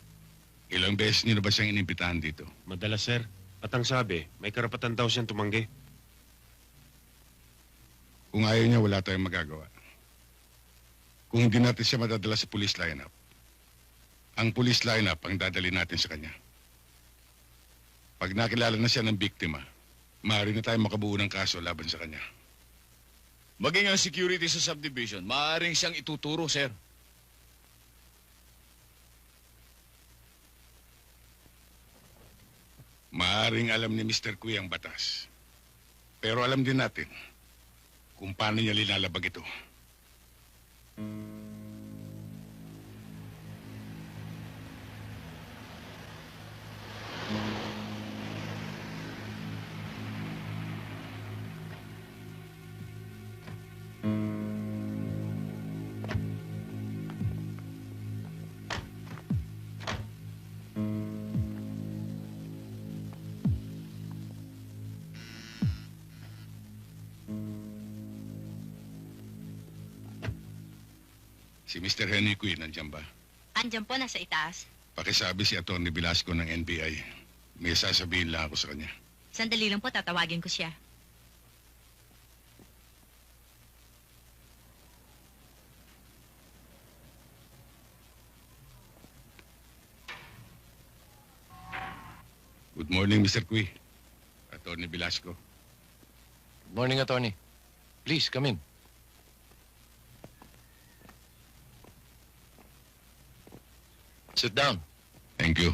Ilang beses niyo na ba siyang inimbitahan dito? Madalas, sir. At ang sabi, may karapatan daw siyang tumanggi. Kung ayaw niya, wala tayong magagawa. Kung hindi natin siya madadala sa police lineup, ang police lineup ang dadali natin sa kanya. Pag nakilala na siya ng biktima, maaari na tayo makabuo ng kaso laban sa kanya. Maging ang security sa subdivision, maaaring siyang ituturo, sir. Maaring alam ni Mr. Kui ang batas. Pero alam din natin kung paano niya linalabag ito. Si Mr. Henry Kui, nandiyan ba? Andyan po, nasa itaas. Pakisabi si Atty. Velasco ng NBI. May sasabihin lang ako sa kanya. Sandali lang po, tatawagin ko siya. Good morning, Mr. Kui. Atty. Velasco. Morning, attorney. Please, come in. Sit down. Thank you.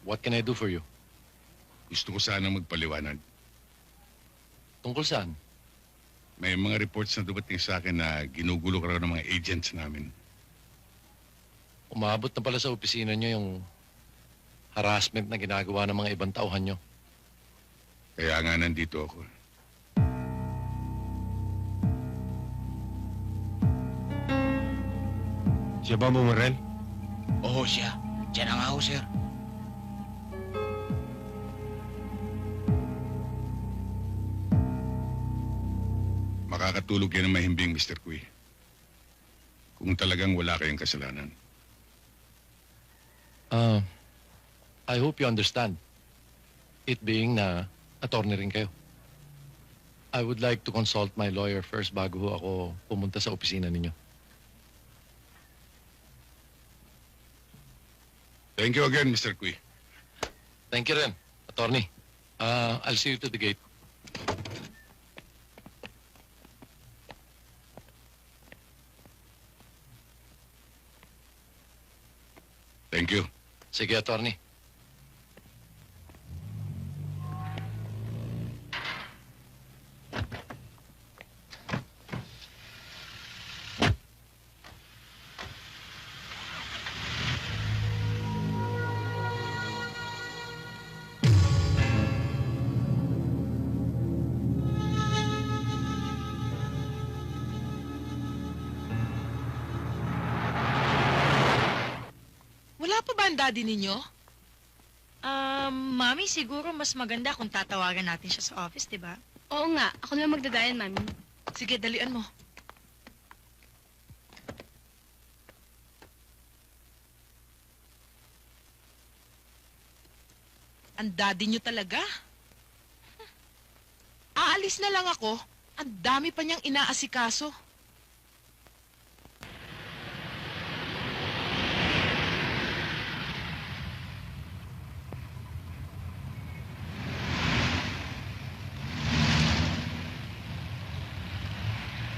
What can I do for you? Gusto ko sanang magpaliwanag. Tungkol saan? May mga reports na dumating sa akin na ginugulo ka raw ng mga agents namin. Umabot na pala sa opisina nyo yung harassment na ginagawa ng mga ibang tauhan nyo. Kaya nga nandito ako. Siya ba bumarel? Oo, siya. Siya na nga ho, sir. Makakatulog yan ng mahimbing, Mr. Kui. Kung talagang wala kayong kasalanan. I hope you understand. It being na attorney rin kayo. I would like to consult my lawyer first bago ho ako pumunta sa opisina ninyo. Thank you again, Mr. Kui. Thank you rin, attorney. I'll see you to the gate. Thank you. Sige, attorney. Wala pa ba ang daddy ninyo? Mami, siguro mas maganda kung tatawagan natin siya sa office, di ba? Oo nga, ako na magdadayan, Mami. Sige, dalian mo. Ang daddy nyo talaga. Aalis na lang ako. Ang dami pa niyang inaasikaso.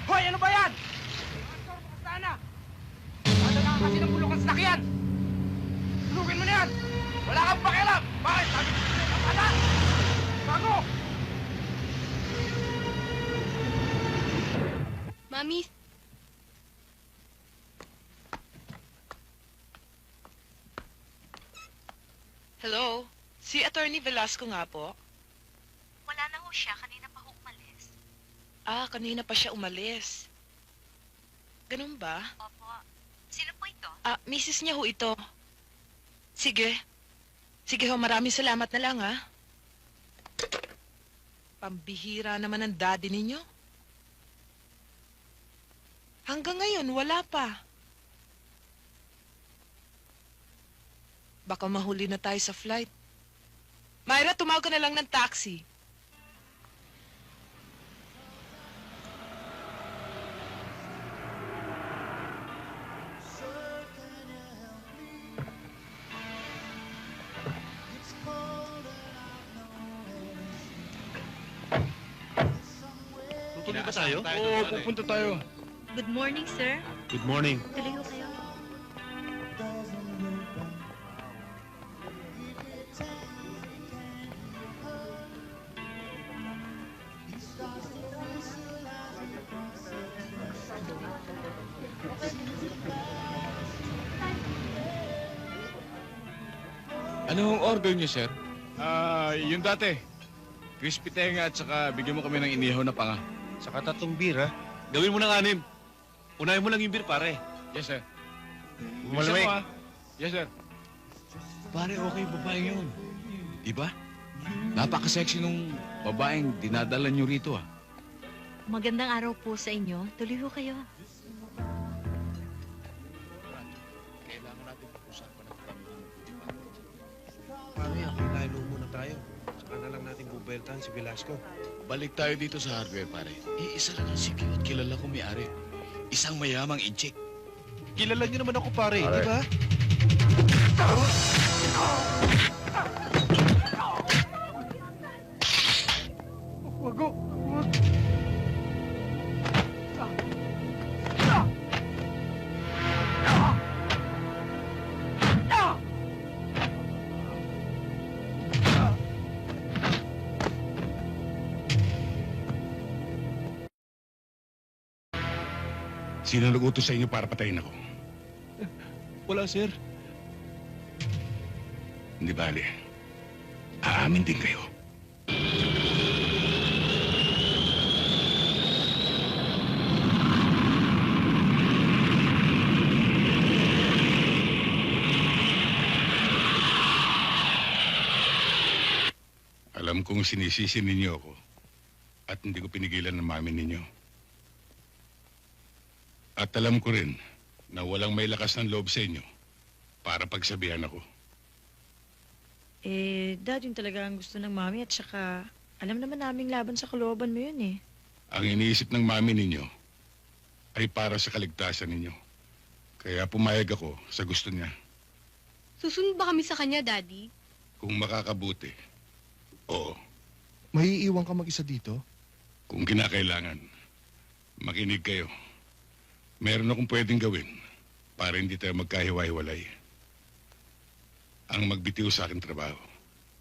Hoy, ano ba yan? Sana! Padala ka kasi ng bulok ng sasakyan! Tulugin mo na yan! Wala kang pakialam! Bakit? Sabi ko sa'yo, kapala! Bago! Mami, Hello? Si Attorney Velasco nga po. Wala na ho siya, kanina pa ho umalis. Ah, kanina pa siya umalis. Ganun ba? Opo. Sino po ito? Ah, misis niya ho ito. Sige. Sige ho, maraming salamat na lang, ha? Pambihira naman ang daddy ninyo. Hanggang ngayon, wala pa. Baka mahuli na tayo sa flight. Myra, tumawag ka na lang ng taxi. Tutuloy ba tayo? Oo, pupunta tayo. Good morning, sir. Good morning. Tuloy ho kayo. Anong order niyo, sir? Yung dati. Crispy tenga at saka bigyan mo kami ng inihaw na panga. Saka 3 beer, ha? Gawin mo ng 6. Unahin mo lang yung beer, pare. Yes, sir. Malamig. Bilisan mo, yes, sir. Pare, okay babae yun. Diba? Napaka-sexy nung babaeng dinadala niyo rito, Magandang araw po sa inyo. Tuloy ho kayo. Kailangan natin pag-usapan ng Pare, ako muna tayo. Saka na lang natin bubeltahan si Velasco. Balik tayo dito sa hardware, pare. Iisa lang ang sikyo at kilala ko may-ari. Isang mayamang inchik. Kilala niyo naman ako, pare, di ba? Wag go! Wag! Sino nag-utos sa inyo para patayin ako? Wala, sir. Hindi bale. Aamin din kayo. Alam kong sinisisi ninyo ako at hindi ko pinigilan ng mami ninyo. At alam ko rin na walang may lakas ng loob sa inyo para pagsabihan ako. Dad, yun talaga ang gusto ng mami at saka alam naman naming laban sa kalooban mo yun eh. Ang iniisip ng mami ninyo ay para sa kaligtasan ninyo. Kaya pumayag ako sa gusto niya. Susunod ba kami sa kanya, Daddy? Kung makakabuti, oo. May iiwan ka mag-isa dito? Kung kinakailangan, makinig kayo. Meron akong pwedeng gawin para hindi tayo magkahiwa-hiwalay. Ang magbitiw sa akin trabaho.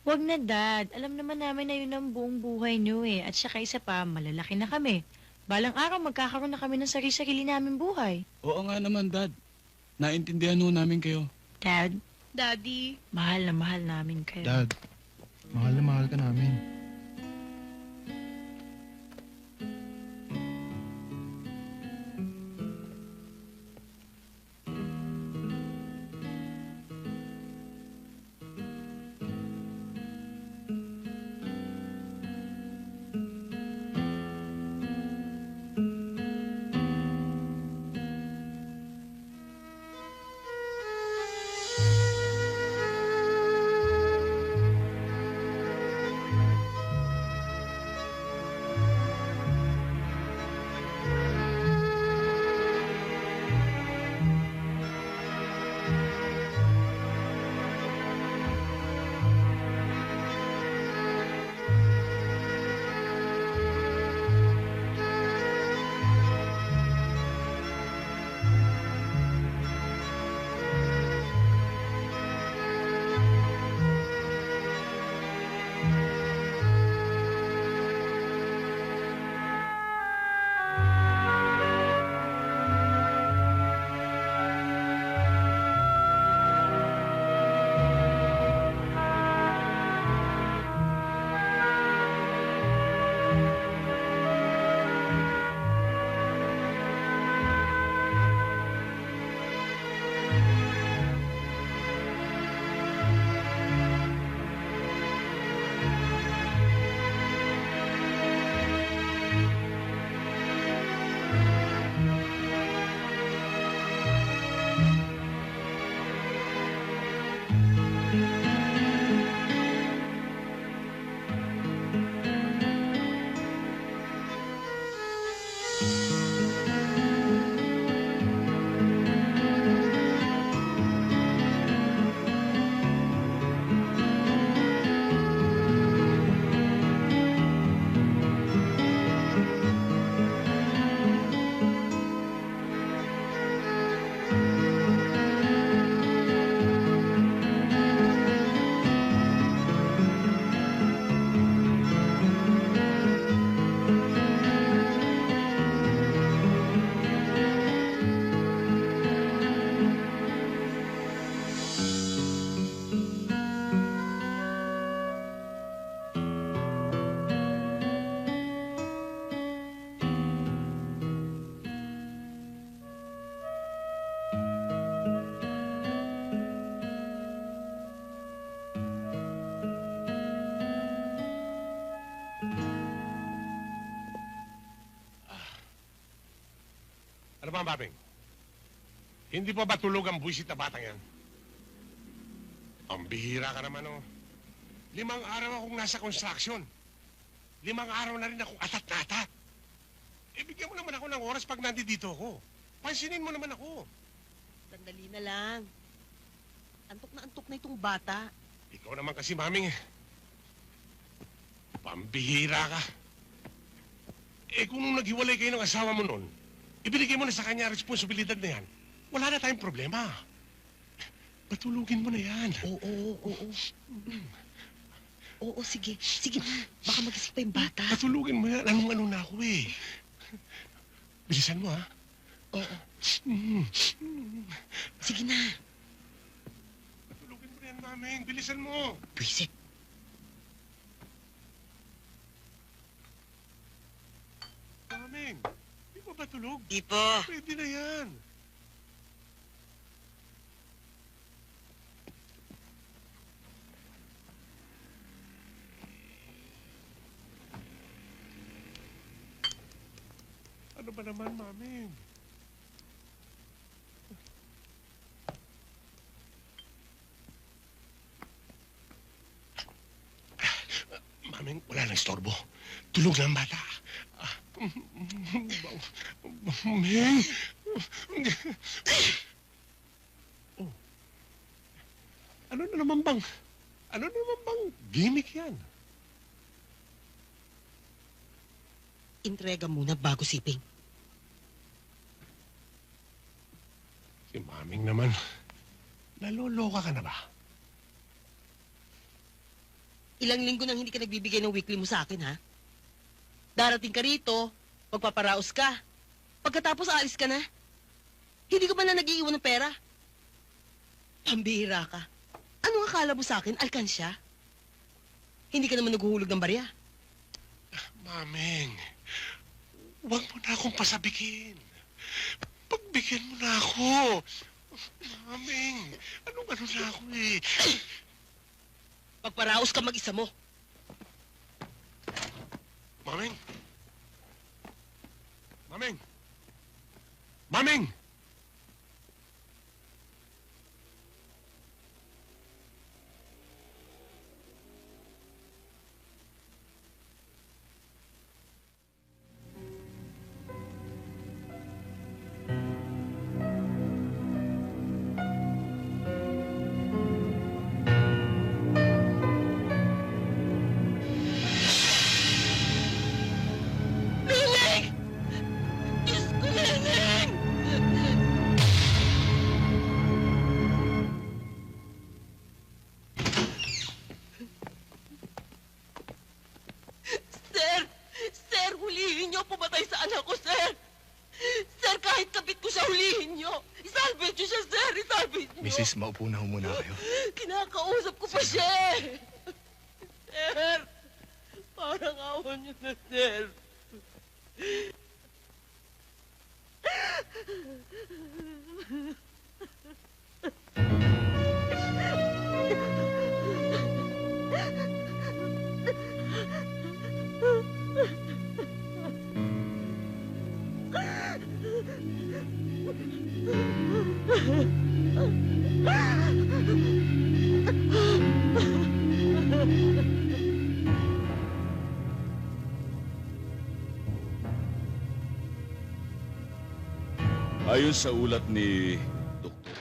Wag na, Dad. Alam naman namin na yun ang buong buhay niyo eh. At saka isa pa, malalaki na kami. Balang araw, magkakaroon na kami ng sarili-sarili namin buhay. Oo nga naman, Dad. Naintindihan ho namin kayo. Dad, Daddy. mahal na mahal namin kayo. Dad, mahal na mahal ka namin. Ano ba, Babing? Hindi pa ba tulog ang buwisit na batang yan? Ang bihira ka naman, oh. 5 araw akong nasa construction. 5 araw na rin akong atat-atat. Bigyan mo naman ako ng oras pag nandito ako. Pansinin mo naman ako. Sandali na lang. Antok na itong bata. Ikaw naman kasi, Maming, eh. Pambihira ka. Kung nung naghiwalay kayo ng asawa mo noon, ibinigay mo na sa kanya ang responsibilidad na yan, wala na tayong problema. Patulugin mo na yan. Oo, sige. Sige na. Baka magising pa yung bata. Patulugin mo yan. Anong-ano na ako eh. Bilisan mo, ha? Oo. Sige na. Patulugin mo na yan, Maming. Bilisan mo. Pwisit. Maming, di mo ba tulog? Di po. Pwede na yan. Ano ba naman, Maming? Maming, wala nang istorbo. Tulog na ang bata. Maming! Oh. Ano na naman bang gimmick yan? Intrega muna bago siping. Si Maming naman, naloloka ka na ba? Ilang linggo nang hindi ka nagbibigay ng weekly mo sa akin, ha? Darating ka rito, magpaparaos ka. Pagkatapos aalis ka na. Hindi ka ba na nag-iiwan ng pera? Pambihira ka. Anong akala mo sa akin? Alkansya? Hindi ka naman naghuhulog ng barya. Maming, huwag mo na akong pasabikin. Pagbigyan mo na ako. Maming, anong-ano na ako eh. Pagparaos ka mag-isa mo. Maming! Maming! Maming! Liling! Diyos ko, Liling! Sir! Sir, hulihin niyo! Pumatay sa anak ko, sir! Sir, kahit kapit ko siya, hulihin niyo! Isalvage niyo siya, sir! Isalvage niyo! Mrs., maupo na ho muna kayo. Kinakausap ko pa siya eh! Sir! Parang awan niyo na, sir! Ayon sa ulat ni Doktor,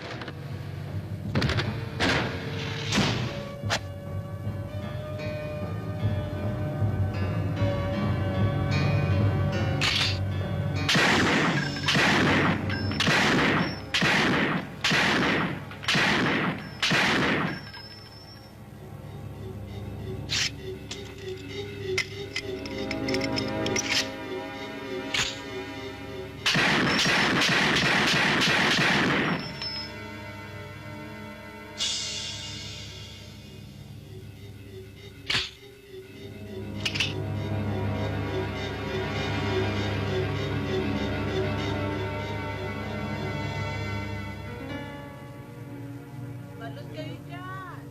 Balot kayo dyan!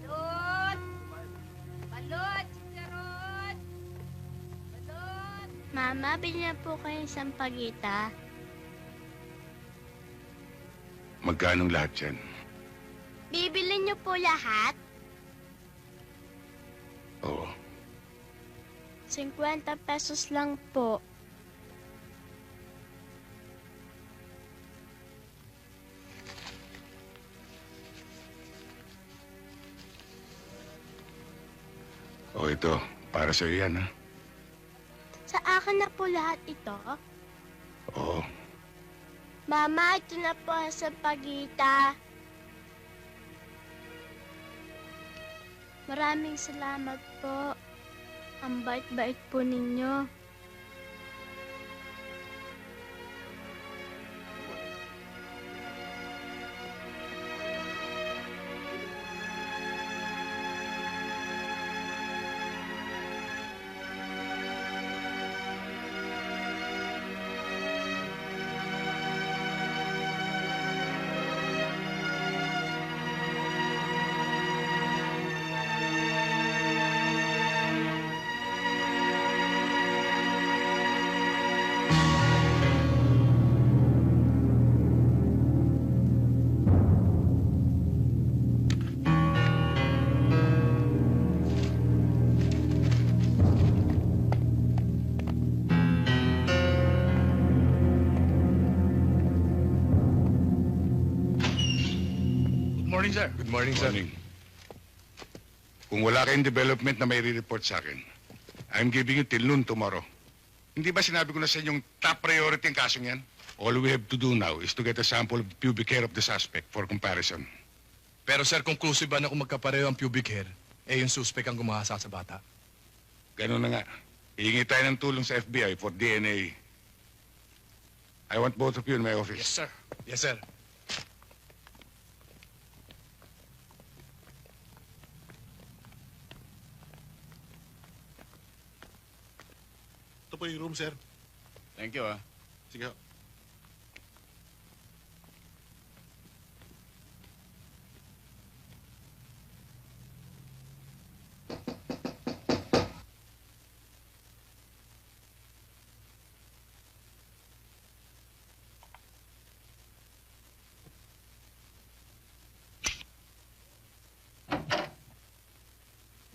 Balot! Balot! Chicharon! Balot! Mama, bilhin na po kayo ng sampagita. Magkanong lahat yan? Bibili niyo po lahat? Oo. 50 pesos lang po. O ito, para sa'yo yan, ha? Sa akin na po lahat ito? Oo. Mama, ito na po ang sampagita. Maraming salamat po. Ang bait-bait po ninyo. Good morning, sir. Good morning, sir. Morning. Kung wala kayong development na may re-report sa akin, I'm giving you till noon tomorrow. Hindi ba sinabi ko na sa inyong top priority ang kasong yan? All we have to do now is to get a sample of the pubic hair of the suspect for comparison. Pero sir, conclusive ba na kung magkapareho ang pubic hair, eh yung suspect ang gumahasa sa bata? Ganun na nga. Hihingi tayo ng tulong sa FBI for DNA. I want both of you in my office. Yes, sir. Yes, sir. Ito po yung room, sir. Thank you, ah. Sige.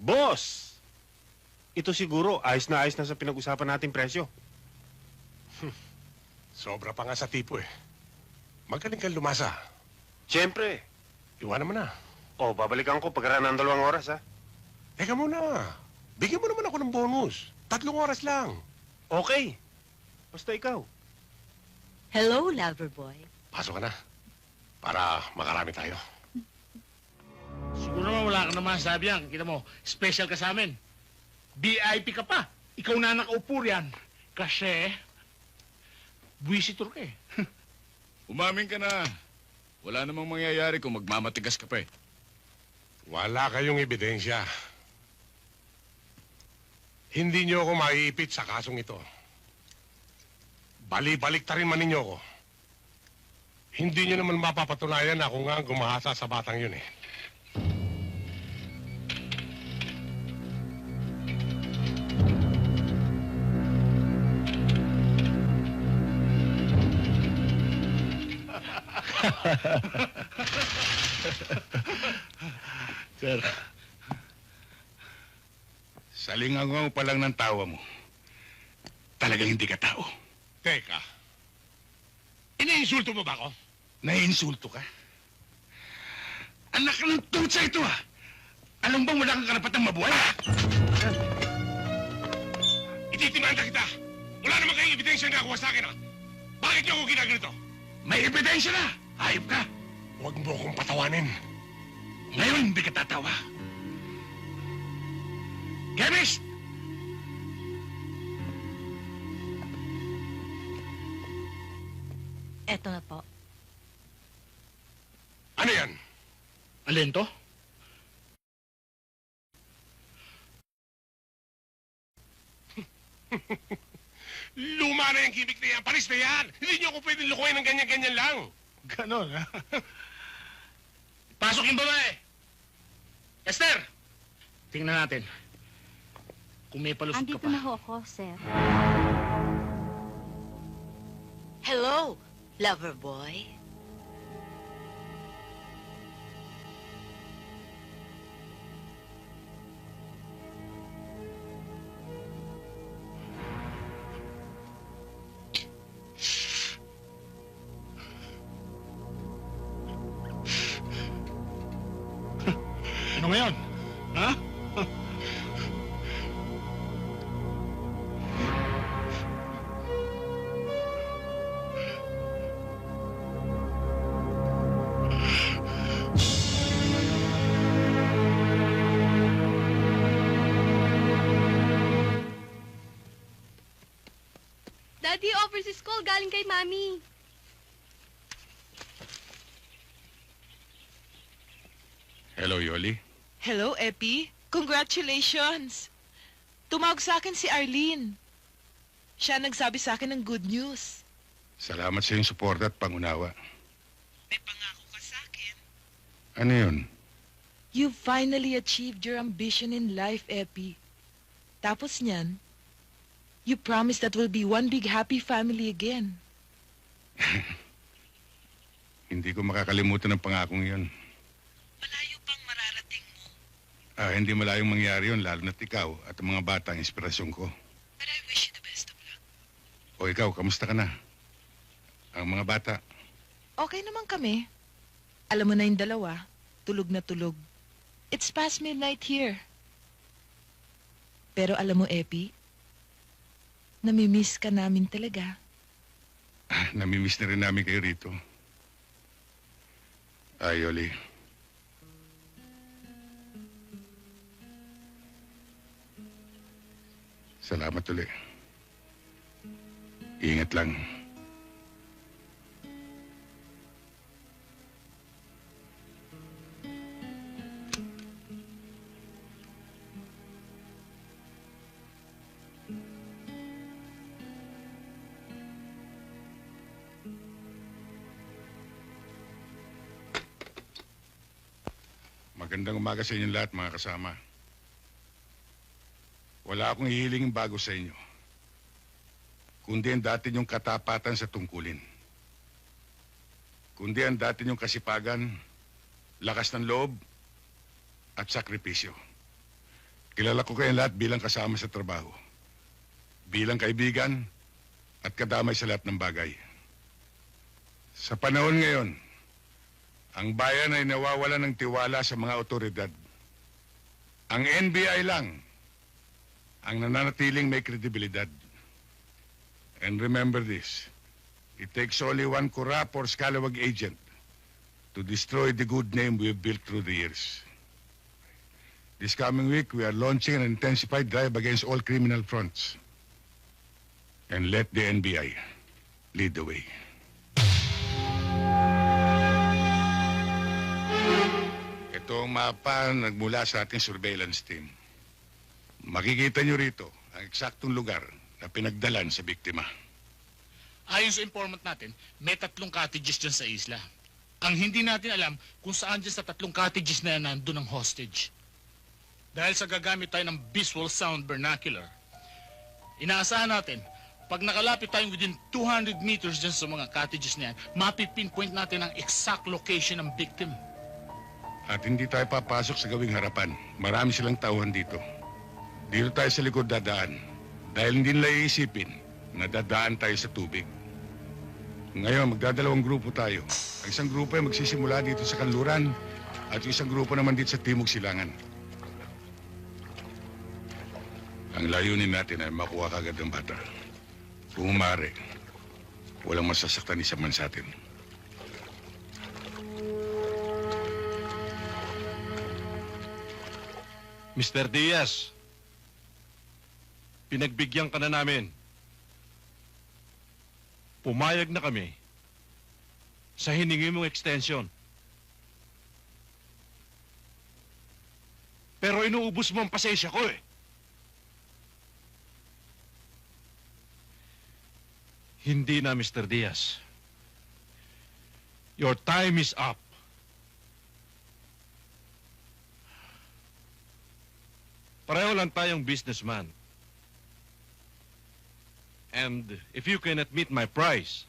Boss! Ito siguro, ayos na sa pinag-usapan nating presyo. Sobra pa nga sa tipo eh. Magaling kang lumasa. Siyempre. Iwanan mo na. O, babalikan ko pagkaraan ng 2 oras, ha? Teka muna. Bigyan mo naman ako ng bonus. 3 oras lang. Okay. Basta ikaw. Hello, lover boy. Pasok ka na. Para makarami tayo. Siguro naman wala ka naman sabi yan. Kita mo, special ka sa amin. VIP ka pa. Ikaw na nakaupo riyan. Kasi, visitor ka eh. Umamin ka na. Wala namang mangyayari kung magmamatigas ka pa eh. Wala kayong ebidensya. Hindi niyo ako maiipit sa kasong ito. Bali-balik ta rin man ninyo ako. Hindi niyo naman mapapatunayan na ako nga ang gumahasa sa batang yun eh. Sir. Salingangaw pa lang ng tawa mo. Talagang hindi ka tao. Teka. Iniinsulto mo ba ako? Naiinsulto ka? Anak ng tutsa ito ah! Alam bang wala kang karapatang mabuhay? Ititimanda kita! Wala naman kayong ebidensya na nakuha sa akin, ha? Bakit niyo ako ginaganito? May ebidensya na! Hayop ka! Huwag mo akong patawanin. Ngayon hindi ka tatawa. Chemist! Eto na po. Ano yan? Alin to? Luma na yung kibik na yan. Paris na yan. Hindi niyo ako pwedeng lukuhin ng ganyan-ganyan lang. Ganon, ha? Pasok yung babae! Esther! Tingnan natin. Kung may palusot ka Andito pa. na ho ako, sir. Hello, lover boy. Ano ngayon? Ha? Daddy, overseas call galing kay Mami. Hello, Yoli. Hello, Epi. Congratulations! Tumawag sa akin si Arlene. Siya nagsabi sa akin ng good news. Salamat sa iyong suporta at pangunawa. May pangako ka sa akin. Ano yun? You finally achieved your ambition in life, Epi. Tapos niyan, you promised that we'll be one big happy family again. Hindi ko makakalimutan ang pangakong yun. Malayo pang mararating mo. Hindi malayong mangyari yun, lalo na't ikaw at ang mga bata ang inspirasyon ko. But I wish you the best of luck. O ikaw, kamusta ka na? Ang mga bata, Okay naman kami. Alam mo na yung dalawa, tulog na tulog. It's past midnight here. Pero alam mo, Epi, namimiss ka namin talaga. namimiss na rin namin kayo rito. Yoli. Salamat ulit. Ingat lang. Magandang umaga sa inyong lahat, mga kasama. Wala akong hihilingin bago sa inyo, kundi ang dati niyong katapatan sa tungkulin. Kundi ang dati niyong kasipagan, lakas ng loob, at sakripisyo. Kilala ko kayong lahat bilang kasama sa trabaho, bilang kaibigan, at kadamay sa lahat ng bagay. Sa panahon ngayon, ang bayan ay nawawala ng tiwala sa mga otoridad. Ang NBI lang ang nananatiling may kredibilidad. And remember this, it takes only one corrupt or scalawag agent to destroy the good name we have built through the years. This coming week, we are launching an intensified drive against all criminal fronts. And let the NBI lead the way. Ito ang mapa nagmula sa ating surveillance team. Makikita nyo rito ang eksaktong lugar na pinagdalan sa biktima. Ayon sa informant natin, may 3 cottages dyan sa isla. Ang hindi natin alam kung saan dyan sa 3 cottages na yan nandun ang hostage. Dahil sa gagamit tayo ng visual sound vernacular, inaasahan natin, pag nakalapit tayo within 200 meters dyan sa mga cottages na yan, mapipinpoint natin ang exact location ng victim. At hindi tayo papasok sa gawing harapan. Marami silang tauhan dito. Dito tayo sa likod dadaan. Dahil hindi nila iisipin na dadaan tayo sa tubig. Ngayon, magdadalawang grupo tayo. Ang isang grupo ay magsisimula dito sa kanluran at yung isang grupo naman dito sa timog silangan. Ang layunin natin ay makuha kagad ng bata. Kung umari, walang masasaktan isa man sa atin. Mr. Diaz, pinagbigyan ka na namin. Pumayag na kami sa hiningi mong extension. Pero inuubos mo ang pasensya ko eh. Hindi na, Mr. Diaz. Your time is up. Pareho lang tayong businessman. And if you cannot meet my price,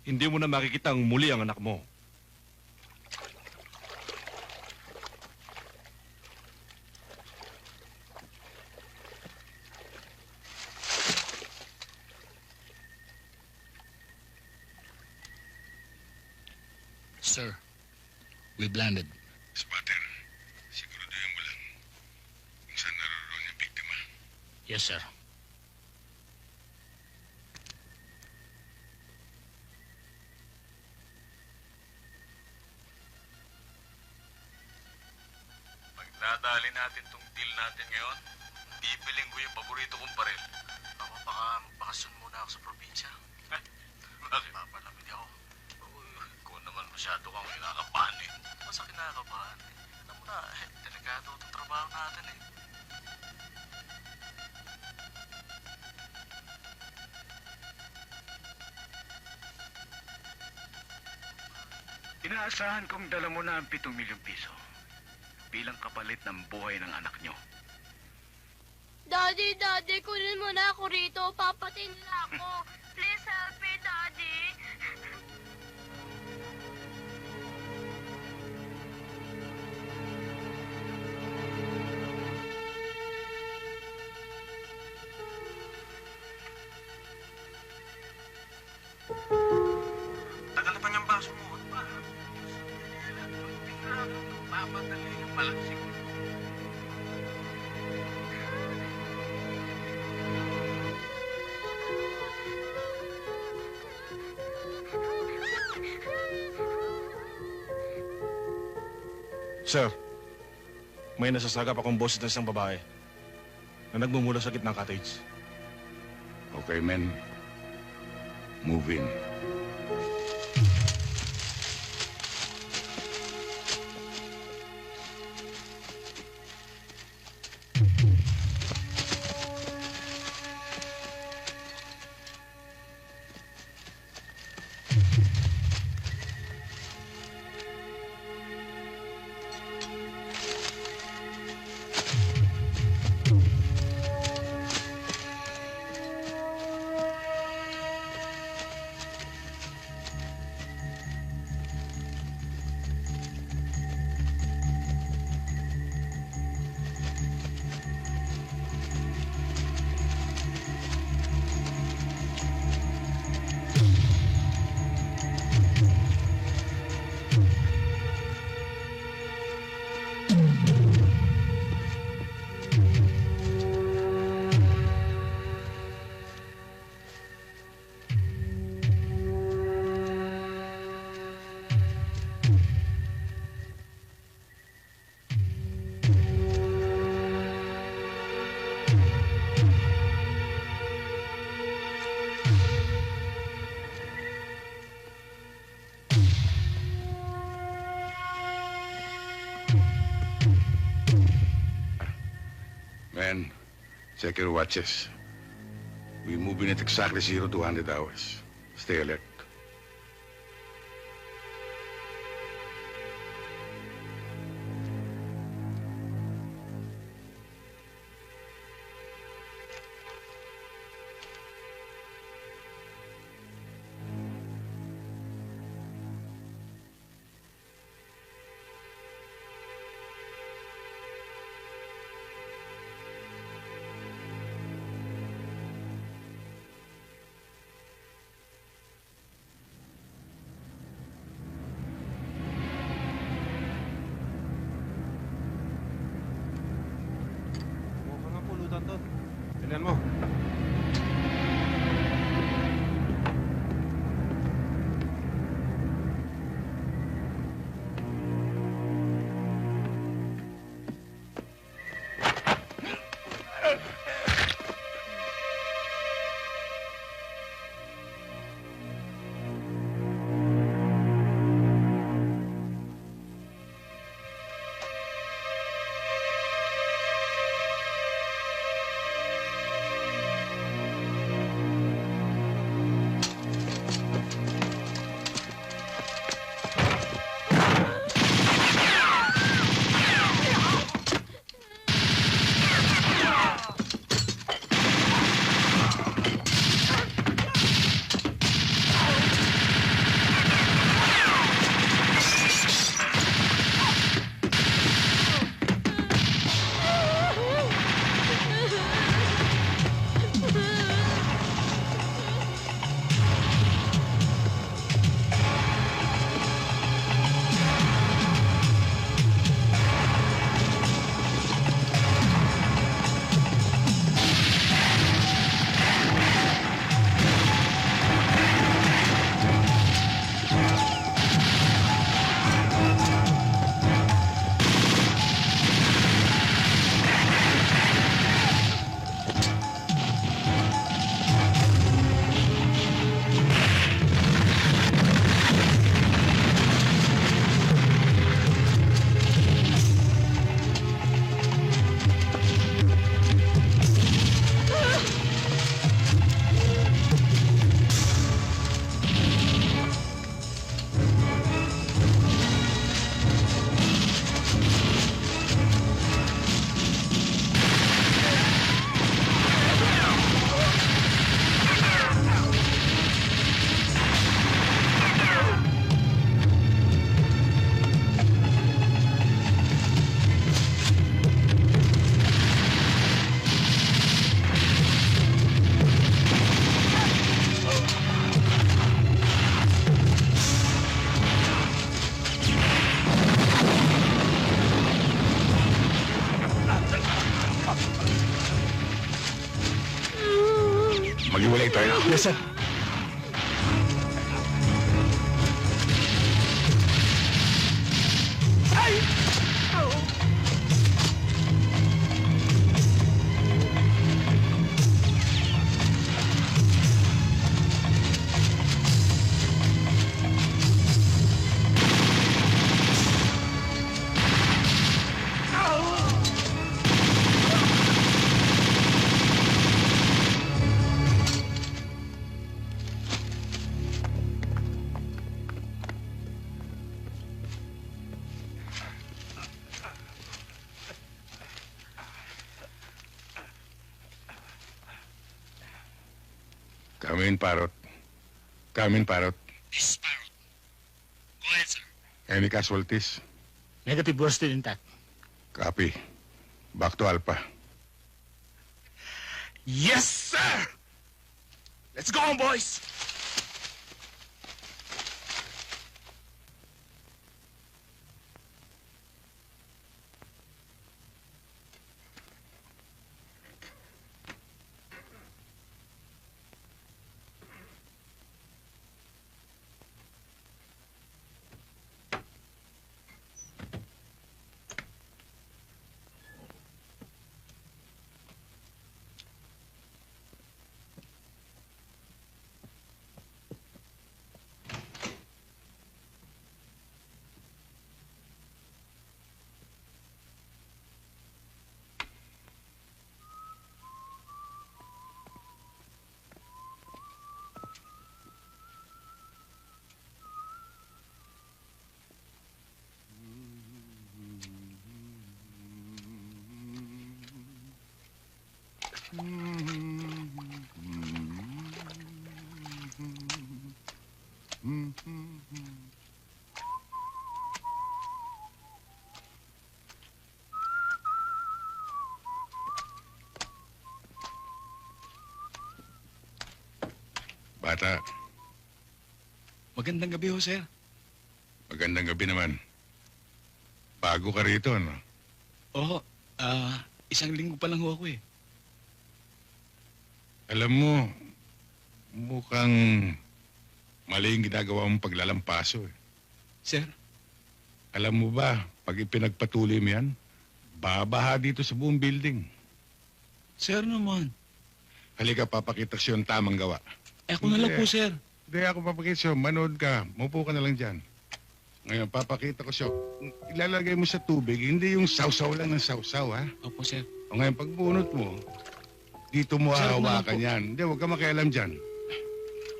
hindi mo na makikitang muli ang anak mo. Sir, we landed. Spatter, siguraduhin mo lang kung saan naroon yung biktima. Yes, sir. Pagdadali natin tong deal natin ngayon, Bibiling ko yung paborito kong baril. Ako baka magbakasyon muna ako sa probinsya. Bakit? Papalamig ako. Uy, kung naman masyado kang kinakabahan eh. Masa kinakabahan eh? Alam mo na, delikado itong trabaho natin eh. Inaasahan kong dala mo na ang 7 milyong piso bilang kapalit ng buhay ng anak nyo. Daddy, kunin mo na ako rito. Papatay nila ako. Please help me, Daddy. Tagal na pa niyang baso mo. Pa. Papadali yung palansing. Sir, may nasasagap akong boses ng isang babae na nagmumula sa gitnang cottage. Okay, men. Move in. Men, check your watches. We move in at exactly 0 to 100 hours. Stay alert. Mukhang ang pulutan to. Tignan mo. Maghiwalay tayo. Yes, sir. Come in, Parrot. Come in, Parrot. This is Parrot. Go ahead, sir. Any casualties? Negative, we're still intact. Copy. Back to Alpha. Yes, sir! Let's go on, boys! Bata, Magandang gabi ho, sir. magandang gabi naman. Bago ka rito, no? Oo, isang linggo pa lang ho ako eh. Alam mo, mukhang mali yung ginagawa mong paglalampaso eh. Sir? Alam mo ba, pag ipinagpatuloy mo yan, babaha dito sa buong building. Sir naman. Halika, papakita ko yung tamang gawa. Eh, ako na lang po, sir. Hindi ako papakita sa'yo. Manood ka. Maupo ka na lang dyan. Ngayon, papakita ko sa'yo. Ilalagay mo sa tubig, hindi yung sausaw lang ng sausaw, ha? Opo, sir. O ngayon, pag bunot mo, dito mo Sir, hahawakan ako na yan. Hindi, huwag ka makialam dyan.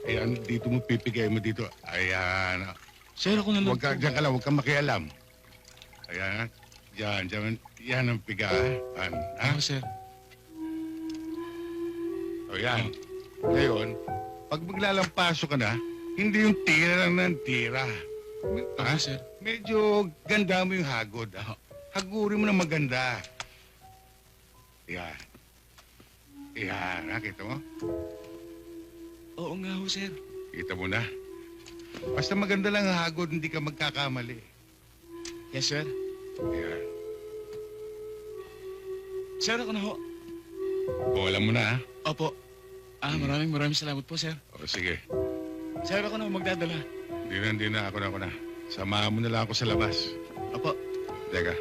Ayan, dito mo pipigay mo dito. Ayan. Sir, ako na lang Huwag ka, po. dyan ka lang, huwag ka makialam. Ayan, dyan. Yan ang piga, ha? Ha? Sir. O yan. Ngayon, pag maglalampaso ka na, hindi yung tira lang ng tira. Ha? sir. Medyo ganda mo yung hagod. Hagurin mo na maganda. Yan. Yan, nakita mo? Oo nga ho, sir. Kita mo na. Basta maganda lang ang hagod, hindi ka magkakamali. Yes, sir. Yan. Sir, ako na ho. O, alam mo na, ha? Opo. Maraming salamat po, sir. O, sige. Sir, ako na ho magdadala. Hindi na. Ako na. Samahan mo na lang ako sa labas. Opo. Teka.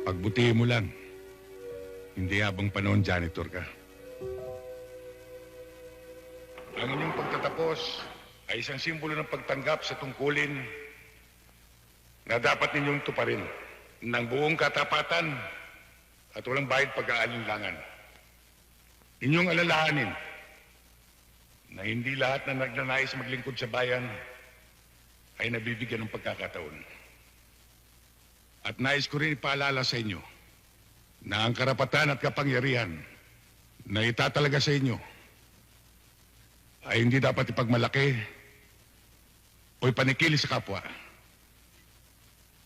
Pagbutihin mo lang. Hindi habang panahon janitor ka. Ang inyong pagtatapos ay isang simbolo ng pagtanggap sa tungkulin na dapat ninyong tuparin ng buong katapatan at walang bahid pag-aalinlangan. Inyong alalahanin na hindi lahat na nagnanais maglingkod sa bayan ay nabibigyan ng pagkakataon. At nais ko rin ipaalala sa inyo na ang karapatan at kapangyarihan na itatalaga sa inyo ay hindi dapat ipagmalaki o ipanikili sa kapwa.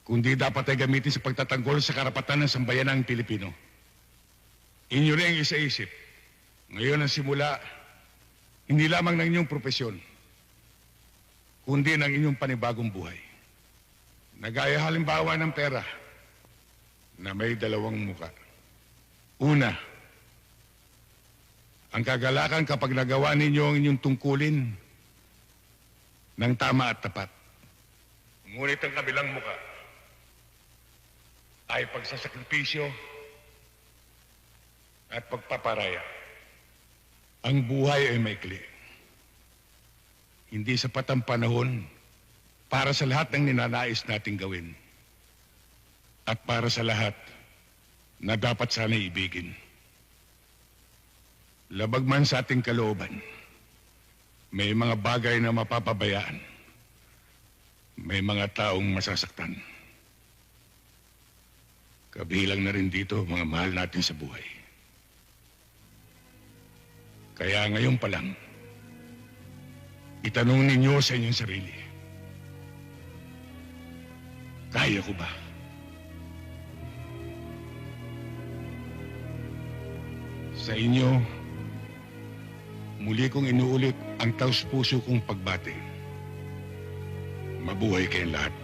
kundi dapat ay gamitin sa pagtatanggol sa karapatan ng sambayanang Pilipino. Inyo rin ang isaisip. Ngayon ang simula, hindi lamang ng inyong propesyon, kundi ng inyong panibagong buhay. Nagaya halimbawa ng pera na may dalawang muka. Una, ang kagalakan kapag nagawa ninyo ang inyong tungkulin ng tama at tapat. Ngunit ang kabilang muka ay pagsasakripisyo at pagpaparaya. Ang buhay ay maikli. Hindi sapat ang panahon para sa lahat ng ninanais nating gawin at para sa lahat na dapat sana ibigin. Labag man sa ating kalooban, may mga bagay na mapapabayaan. May mga taong masasaktan. Kabilang na rin dito mga mahal natin sa buhay. Kaya ngayon pa lang, itanong ninyo sa inyong sarili, kaya ko ba? Sa inyo, muli kong inuulit ang taus-puso kong pagbati. Mabuhay kayong lahat.